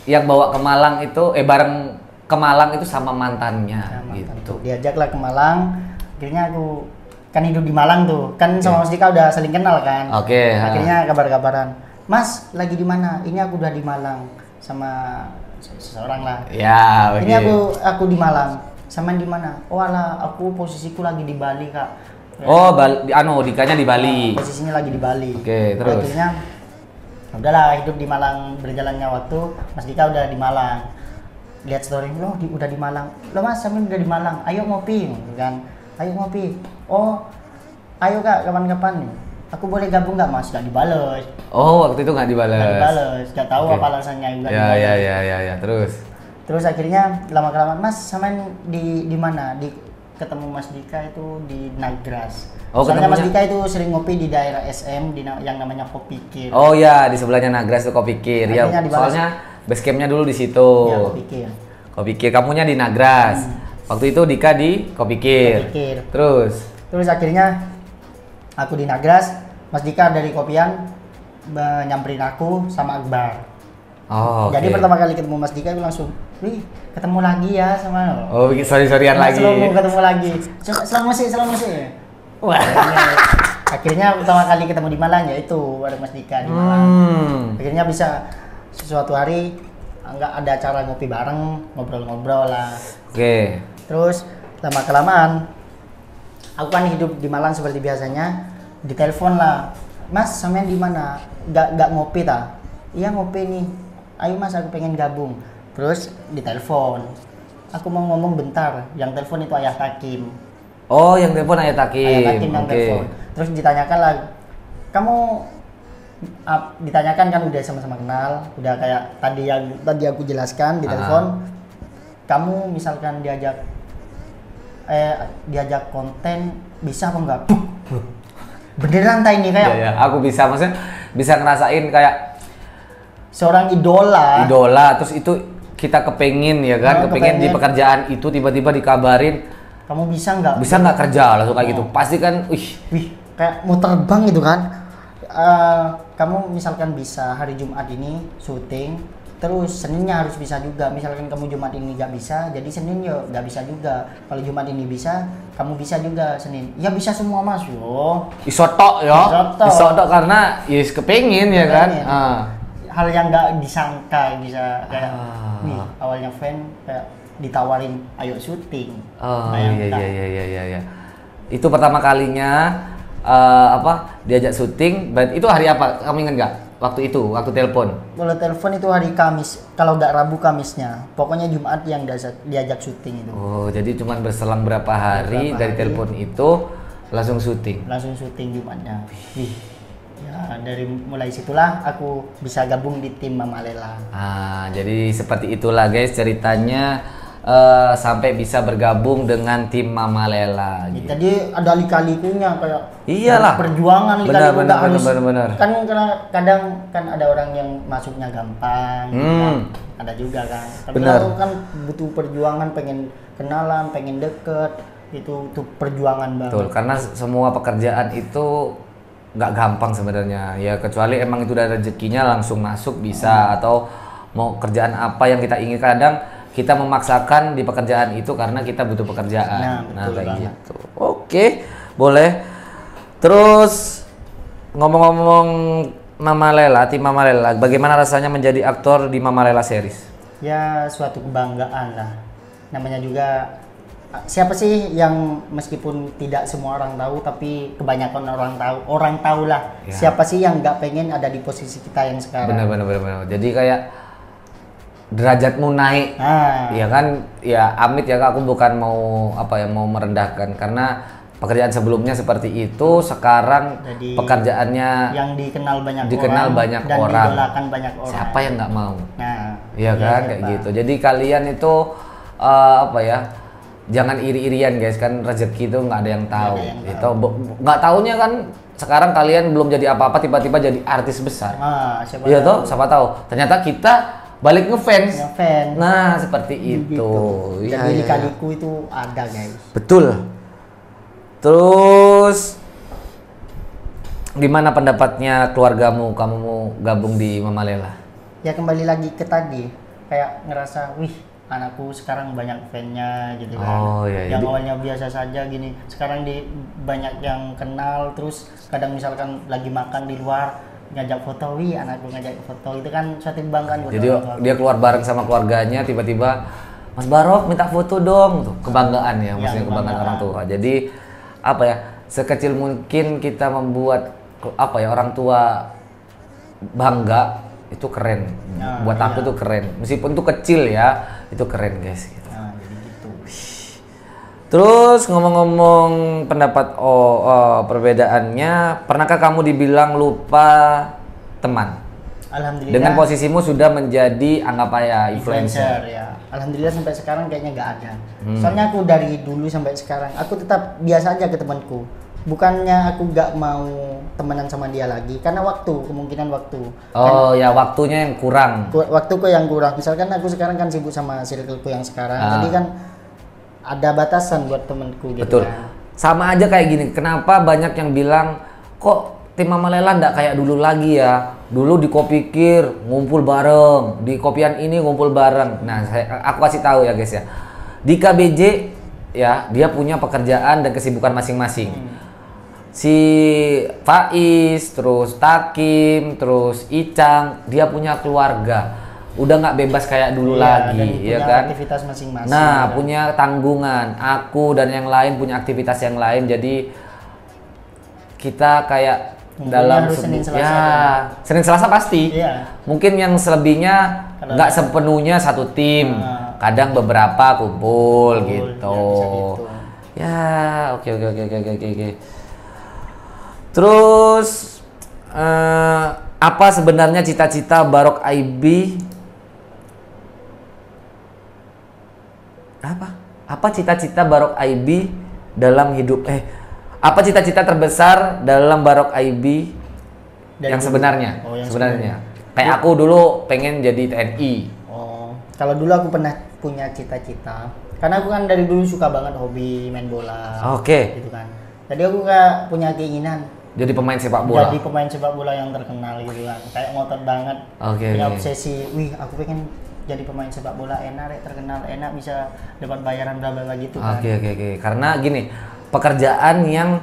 Speaker 1: yang bawa ke Malang itu, bareng ke Malang itu sama mantannya, gitu.
Speaker 2: Diajaklah ke Malang, akhirnya aku kan hidup di Malang tuh, kan sama Mas Dika udah saling kenal kan. Akhirnya kabar-kabaran, Mas lagi di mana? Ini aku udah di Malang sama seseorang lah.
Speaker 1: Ya.
Speaker 2: Ini aku di Malang. Sama di mana? Oh alah, aku posisiku lagi di Bali kak.
Speaker 1: Oh, Dikanya di Bali.
Speaker 2: Posisinya lagi di Bali.
Speaker 1: Oke, terus.
Speaker 2: Akhirnya, udahlah hidup di Malang, berjalannya waktu, Mas Dika udah di Malang. Lihat story, loh udah di Malang. Loh Mas, Samin udah di Malang. Ayo ngopi, kan? Ayo ngopi. Oh, ayo kak, kapan-kapan nih. Aku boleh gabung nggak Mas? Gak dibales.
Speaker 1: Oh, waktu itu nggak dibales.
Speaker 2: Nggak dibales. Gak tahu apa alasannya juga.
Speaker 1: Ya.
Speaker 2: Terus akhirnya lama-kelamaan Mas sama di mana? Ketemu Mas Dika itu di Nagras. Soalnya Mas Dika itu sering ngopi di daerah SM yang namanya Kopikir.
Speaker 1: Oh ya, di sebelahnya Nagras itu Kopikir. Ya, soalnya base campnya dulu di situ.
Speaker 2: Ya, Kopikir.
Speaker 1: Kopikir, kamunya di Nagras. Waktu itu Dika di Kopikir. Terus
Speaker 2: akhirnya aku di Nagras, Mas Dika dari Kopian nyamperin aku sama Akbar. Jadi pertama kali ketemu Mas Dika aku langsung, wih ketemu lagi ya sama lo.
Speaker 1: Oh, bikin sorry-sorryan lagi.
Speaker 2: Ketemu lagi. Selamat sih. Wah. Akhirnya pertama kali ketemu di Malang ya itu bareng Mas Dika di Malang. Akhirnya bisa suatu hari nggak ada acara ngopi bareng, ngobrol-ngobrol lah. Terus lama-kelamaan aku kan hidup di Malang seperti biasanya, ditelepon lah. Mas, sampean di mana? Nggak ngopi ta? Iya ngopi nih. Ayo Mas, aku pengen gabung. Terus ditelepon. Aku mau ngomong bentar. Yang telepon itu Ayah Takim.
Speaker 1: Oh, yang telepon Ayah Takim.
Speaker 2: Ayah Takim yang telepon. Terus ditanyakan lah, kamu ditanyakan kan udah sama-sama kenal, udah kayak tadi aku jelaskan di telepon. Kamu misalkan diajak konten bisa apa enggak? Beneran tak ini kayak?
Speaker 1: Ya, aku bisa, maksudnya bisa ngerasain kayak
Speaker 2: seorang idola.
Speaker 1: terus itu kita kepengin ya kan, kepengin di pekerjaan itu tiba-tiba dikabarin
Speaker 2: kamu bisa nggak
Speaker 1: kerja langsung kayak gitu, pasti kan
Speaker 2: wih kayak mau terbang gitu kan. Kamu misalkan bisa hari Jumat ini syuting, terus Seninnya harus bisa juga. Misalkan kamu Jumat ini nggak bisa, jadi Senin yo nggak bisa juga. Kalau Jumat ini bisa, kamu bisa juga Senin. Ya bisa semua mas yo.
Speaker 1: Isotok karena yes kepengin ya kan.
Speaker 2: Hal yang nggak disangka bisa kayak nih awalnya fan kayak ditawarin ayo syuting.
Speaker 1: Iya. Itu pertama kalinya diajak syuting. Itu hari apa? Kamu ingat nggak? Waktu telepon.
Speaker 2: Kalau telepon itu hari Kamis. Kalau nggak Rabu Kamisnya. Pokoknya Jumat yang diajak syuting itu.
Speaker 1: Oh, jadi cuma berselang berapa hari dari telepon itu langsung syuting.
Speaker 2: Langsung syuting Jumatnya. Ya dari mulai situlah aku bisa gabung di tim Mama Lela.
Speaker 1: Jadi seperti itulah guys ceritanya. Sampai bisa bergabung dengan tim Mama Lela gitu.
Speaker 2: Jadi ada lika-likunya kayak
Speaker 1: iyalah
Speaker 2: perjuangan
Speaker 1: benar.
Speaker 2: Kan karena kadang kan ada orang yang masuknya gampang kan? Ada juga kan. Tapi kalau kan butuh perjuangan, pengen kenalan, pengen deket, itu perjuangan banget.
Speaker 1: Betul, karena semua pekerjaan itu nggak gampang sebenarnya ya, kecuali emang itu udah rezekinya langsung masuk bisa, atau mau kerjaan apa yang kita ingin. Kadang kita memaksakan di pekerjaan itu karena kita butuh pekerjaan. Nah kayak gitu. Oke, boleh. Terus ngomong-ngomong Mama Lela, tim Mama Lela, bagaimana rasanya menjadi aktor di Mama Lela series?
Speaker 2: Ya suatu kebanggaan lah. Namanya juga siapa sih yang meskipun tidak semua orang tahu, tapi kebanyakan orang tahu lah. Ya. Siapa sih yang nggak pengen ada di posisi kita yang sekarang?
Speaker 1: Benar. Jadi kayak derajatmu naik, ya kan, ya amit ya Kak, aku bukan mau mau merendahkan, karena pekerjaan sebelumnya seperti itu, sekarang
Speaker 2: jadi,
Speaker 1: pekerjaannya
Speaker 2: yang dikenal banyak
Speaker 1: dan
Speaker 2: orang, didolakan banyak orang.
Speaker 1: Siapa yang nggak mau?
Speaker 2: Ya
Speaker 1: kan kayak gitu. Jadi kalian itu jangan iri-irian guys, kan rezeki itu nggak ada yang tahu. Itu nggak taunya kan sekarang kalian belum jadi apa-apa tiba-tiba jadi artis besar. Iya toh, siapa tahu. Ternyata kita balik ngefans. Nah, seperti itu.
Speaker 2: Gitu. Jadi lika-liku itu ada, guys.
Speaker 1: Betul. Terus gimana pendapatnya keluargamu? Kamu mau gabung di Mama Lela?
Speaker 2: Ya kembali lagi ke tadi, kayak ngerasa, wih, anakku sekarang banyak fan-nya gitu kan. Yang awalnya biasa saja gini, sekarang banyak yang kenal. Terus kadang misalkan lagi makan di luar, ngajak foto, anakku ngajak foto, itu kan suatu kebanggaan.
Speaker 1: Jadi dia keluar bareng sama keluarganya, tiba-tiba Mas Barok minta foto dong, tuh kebanggaan ya, maksudnya kebanggaan orang tua. Jadi sekecil mungkin kita membuat orang tua bangga, itu keren. Buat aku tuh keren, meskipun itu kecil ya, itu keren guys. Gitu.
Speaker 2: Jadi gitu.
Speaker 1: Terus ngomong-ngomong pendapat perbedaannya, pernahkah kamu dibilang lupa teman?
Speaker 2: Alhamdulillah.
Speaker 1: Dengan posisimu sudah menjadi influencer.
Speaker 2: Ya. Alhamdulillah sampai sekarang kayaknya nggak ada. Soalnya aku dari dulu sampai sekarang aku tetap biasa aja ke temanku. Bukannya aku nggak mau temenan sama dia lagi, karena kemungkinan waktu.
Speaker 1: Waktunya yang kurang.
Speaker 2: Waktuku yang kurang. Misalkan aku sekarang kan sibuk sama circleku yang sekarang, jadi kan ada batasan buat temanku gitu.
Speaker 1: Betul.
Speaker 2: Kan.
Speaker 1: Sama aja kayak gini. Kenapa banyak yang bilang kok tim Mama Lela nggak kayak dulu lagi ya? Dulu di Kopikir ngumpul bareng, di Kopian ini ngumpul bareng. Nah, aku kasih tahu ya guys ya. Di KBJ ya, dia punya pekerjaan dan kesibukan masing-masing. Si Faiz, terus Takim, terus Icang, dia punya keluarga. Udah nggak bebas kayak dulu lagi, ya kan?
Speaker 2: Aktivitas masing-masing.
Speaker 1: Nah, punya tanggungan. Aku dan yang lain punya aktivitas yang lain. Jadi kita kayak dalam
Speaker 2: Senin Selasa.
Speaker 1: Senin Selasa pasti.
Speaker 2: Iya.
Speaker 1: Mungkin yang selebihnya nggak sepenuhnya satu tim. Kadang beberapa kumpul gitu. Ya, oke. Terus apa sebenarnya cita-cita Barok IB? Apa cita-cita Barok IB dalam hidup? Apa cita-cita terbesar dalam Barok IB yang
Speaker 2: dulu.
Speaker 1: sebenarnya.
Speaker 2: Oh, yang
Speaker 1: sebenarnya. Kayak aku dulu pengen jadi TNI.
Speaker 2: Oh, kalau dulu aku pernah punya cita-cita. Karena aku kan dari dulu suka banget hobi main bola.
Speaker 1: Oke.
Speaker 2: Gitu kan. Jadi aku kayak punya keinginan
Speaker 1: Jadi pemain sepak bola.
Speaker 2: jadi pemain sepak bola yang terkenal gitu kan. Kayak ngotot banget.
Speaker 1: Oke.
Speaker 2: Punya obsesi, wih aku pengen jadi pemain sepak bola enak deh, terkenal enak, bisa dapat bayaran bla bla bla gitu kan.
Speaker 1: Oke. Karena gini, pekerjaan yang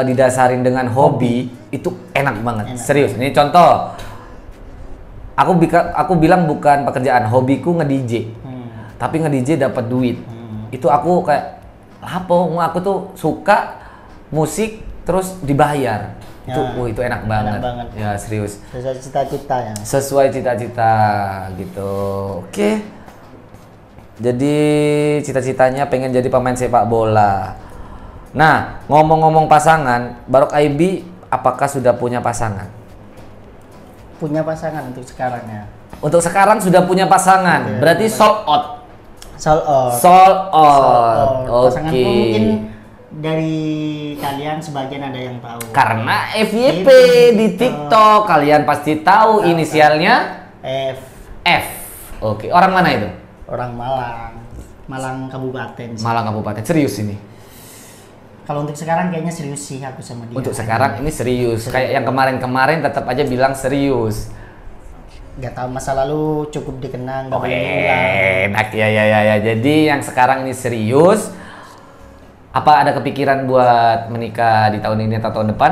Speaker 1: didasarin dengan hobi itu enak banget.
Speaker 2: Enak.
Speaker 1: Serius. Ini contoh. Aku bilang bukan pekerjaan, hobiku nge-DJ. Tapi nge-DJ dapat duit. Itu aku kayak apa? Aku tuh suka musik terus dibayar. Itu enak banget. Ya, serius.
Speaker 2: Sesuai cita-cita ya.
Speaker 1: Sesuai cita-cita gitu. Oke. Jadi cita-citanya pengen jadi pemain sepak bola. Nah, ngomong-ngomong pasangan, Barok IB apakah sudah punya pasangan?
Speaker 2: Punya pasangan untuk sekarang ya.
Speaker 1: Untuk sekarang sudah punya pasangan.
Speaker 2: Oke,
Speaker 1: Berarti sold out.
Speaker 2: Sold out.
Speaker 1: Sold out.
Speaker 2: Pasanganku
Speaker 1: Oke.
Speaker 2: mungkin dari kalian sebagian ada yang tahu.
Speaker 1: Karena FYP di TikTok kalian pasti tahu inisialnya
Speaker 2: F.
Speaker 1: F. Oke, orang mana itu?
Speaker 2: Orang Malang. Malang Kabupaten. sih.
Speaker 1: Malang Kabupaten. Serius ini.
Speaker 2: Kalau untuk sekarang kayaknya serius sih aku sama dia.
Speaker 1: Untuk sekarang ini serius. Kayak yang kemarin-kemarin tetap aja bilang serius.
Speaker 2: Gak tahu, masa lalu cukup dikenang. Gak
Speaker 1: Oh,
Speaker 2: boleh diulang.
Speaker 1: enak ya. Jadi yang sekarang ini serius. Apa ada kepikiran buat menikah di tahun ini atau tahun depan?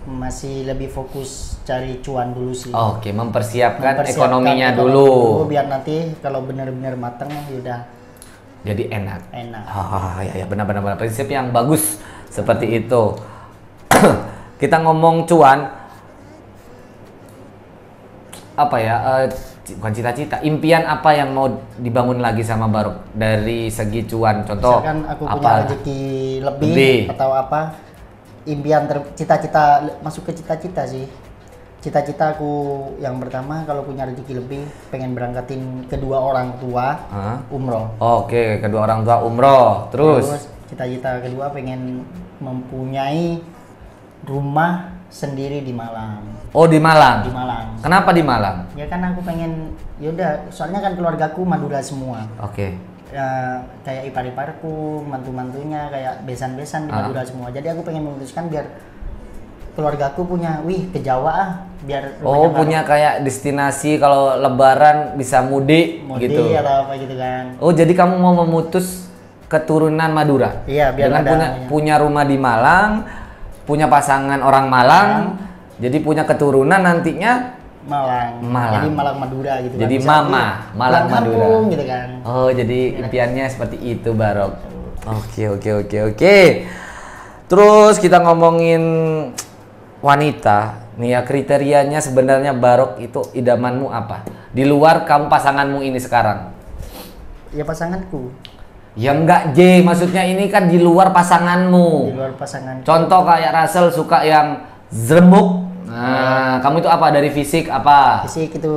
Speaker 2: Masih lebih fokus cari cuan dulu sih.
Speaker 1: Oke, mempersiapkan
Speaker 2: Mempersiapkan
Speaker 1: ekonominya
Speaker 2: ekonomi
Speaker 1: dulu.
Speaker 2: biar nanti kalau benar-benar mateng yaudah
Speaker 1: Jadi enak.
Speaker 2: enak.
Speaker 1: Ya benar-benar prinsip yang bagus seperti itu. Kita ngomong cuan, apa ya? Bukan cita-cita, impian apa yang mau dibangun lagi sama Barok dari segi cuan? Contoh,
Speaker 2: Misalkan aku punya
Speaker 1: apa?
Speaker 2: rezeki lebih atau apa, impian cita-cita masuk ke cita-cita sih. Cita-cita aku yang pertama kalau punya rezeki lebih pengen berangkatin kedua orang tua umroh.
Speaker 1: Oke, kedua orang tua umroh. Terus
Speaker 2: Cita-cita kedua pengen mempunyai rumah sendiri di Malang.
Speaker 1: oh, di Malang.
Speaker 2: Di Malang.
Speaker 1: Kenapa di Malang?
Speaker 2: Ya kan aku pengen, yaudah soalnya kan keluargaku Madura semua.
Speaker 1: Oke.
Speaker 2: Ya, kayak ipar-iparku, mantu-mantunya kayak besan-besan di Madura semua. Jadi aku pengen memutuskan biar keluargaku punya, wih ke Jawa biar
Speaker 1: Oh, punya kayak destinasi kalau Lebaran bisa mudik gitu.
Speaker 2: atau apa gitu kan.
Speaker 1: Oh, jadi kamu mau memutus keturunan Madura?
Speaker 2: Iya, biar
Speaker 1: dengan
Speaker 2: ada
Speaker 1: punya rumah di Malang, punya pasangan orang Malang, jadi punya keturunan nantinya
Speaker 2: Malang.
Speaker 1: Malang.
Speaker 2: Jadi Malang Madura gitu
Speaker 1: jadi
Speaker 2: kan.
Speaker 1: mama Malang
Speaker 2: pulang
Speaker 1: Madura.
Speaker 2: kampung gitu kan.
Speaker 1: Oh, jadi impiannya seperti itu, Barok. Oke. Terus kita ngomongin wanita. Nih ya, kriterianya sebenarnya Barok itu idamanmu apa? Di luar kamu pasanganmu ini sekarang.
Speaker 2: Ya pasanganku.
Speaker 1: Ya enggak, J, maksudnya ini kan di luar pasanganmu.
Speaker 2: Di luar pasangan.
Speaker 1: Contoh kayak Russell suka yang zremuk. Nah, kamu itu apa? Dari fisik apa?
Speaker 2: Fisik itu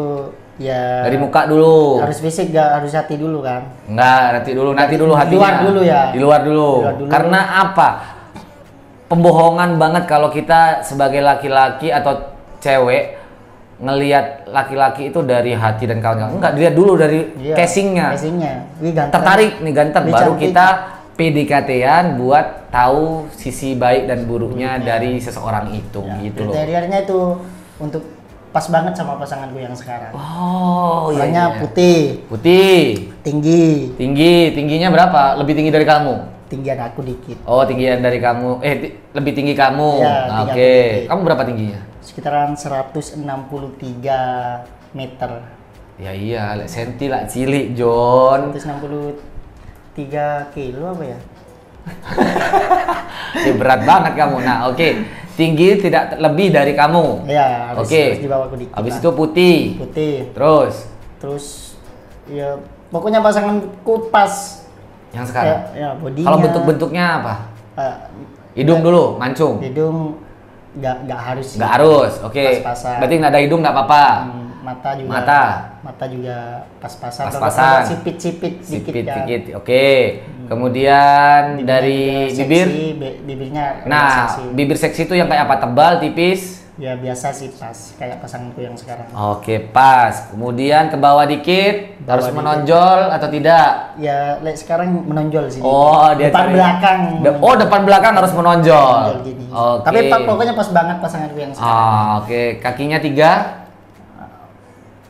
Speaker 2: ya
Speaker 1: Dari muka dulu.
Speaker 2: harus fisik, gak harus hati dulu kan.
Speaker 1: Enggak, nanti dulu hatinya.
Speaker 2: Di luar dulu ya.
Speaker 1: Di luar dulu.
Speaker 2: Di luar dulu.
Speaker 1: Karena apa? Pembohongan banget kalau kita sebagai laki-laki atau cewek ngelihat laki-laki itu dari hati dan kawan-kawan. Enggak, dilihat dulu dari
Speaker 2: Iya,
Speaker 1: casingnya.
Speaker 2: Wih ganteng.
Speaker 1: Tertarik nih ganteng,
Speaker 2: Wih,
Speaker 1: baru
Speaker 2: cantik.
Speaker 1: kita PDKT-an buat tahu sisi baik dan buruknya dari seseorang itu
Speaker 2: Ya,
Speaker 1: gitu loh.
Speaker 2: kriterianya itu untuk pas banget sama pasanganku yang sekarang.
Speaker 1: Oh,
Speaker 2: Orangnya
Speaker 1: iya.
Speaker 2: putih,
Speaker 1: Putih,
Speaker 2: tinggi,
Speaker 1: tingginya berapa? Lebih tinggi dari kamu?
Speaker 2: tinggian aku dikit.
Speaker 1: Oh, tinggian dari kamu. Lebih tinggi kamu.
Speaker 2: Iya,
Speaker 1: Nah,
Speaker 2: tinggi
Speaker 1: oke.
Speaker 2: aku dikit.
Speaker 1: Kamu berapa tingginya?
Speaker 2: Sekitaran 163 meter.
Speaker 1: Ya iya, lek senti lah cilik, John.
Speaker 2: 163 kilo apa ya?
Speaker 1: Ya, berat banget kamu. Nah, oke. Tinggi tidak lebih dari kamu.
Speaker 2: Ya, harus di bawah aku dikit.
Speaker 1: Habis
Speaker 2: lah.
Speaker 1: itu putih.
Speaker 2: Putih.
Speaker 1: Terus
Speaker 2: Ya pokoknya pasanganku pas.
Speaker 1: yang sekarang.
Speaker 2: Ya bodinya.
Speaker 1: Kalau bentuk-bentuknya apa?
Speaker 2: eh,
Speaker 1: Hidung dulu, mancung.
Speaker 2: hidung nggak harus sih.
Speaker 1: Nggak harus. Oke.
Speaker 2: Pas-pasan.
Speaker 1: Berarti nggak ada hidung nggak apa-apa.
Speaker 2: Mata juga.
Speaker 1: Mata.
Speaker 2: juga pas-pasan.
Speaker 1: Pas-pasan.
Speaker 2: Sipit-sipit dikit ya.
Speaker 1: Sipit-dikit. Oke. Kemudian
Speaker 2: Bibirnya
Speaker 1: dari
Speaker 2: juga
Speaker 1: bibir.
Speaker 2: seksi, bibirnya
Speaker 1: Nah,
Speaker 2: seksi.
Speaker 1: bibir seksi itu yang kayak apa? Tebal, tipis?
Speaker 2: Ya biasa sih pas, kayak pasanganku yang sekarang.
Speaker 1: Oke, pas. Kemudian ke bawah dikit,
Speaker 2: Bawah
Speaker 1: harus
Speaker 2: dikit.
Speaker 1: menonjol atau tidak?
Speaker 2: Ya, sekarang menonjol sih.
Speaker 1: Oh, dia
Speaker 2: depan
Speaker 1: cari-
Speaker 2: belakang.
Speaker 1: Oh, depan belakang harus menonjol.
Speaker 2: Menonjol gini.
Speaker 1: Oke.
Speaker 2: Tapi pokoknya pas banget pasanganku yang sekarang.
Speaker 1: Oke. Kakinya 3.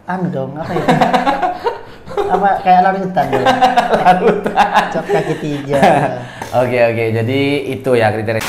Speaker 2: Anu dong, apa ya? Apa kayak larutan dong.
Speaker 1: Larutan.
Speaker 2: Cap kaki 3.
Speaker 1: Oke. Jadi itu ya kriteria.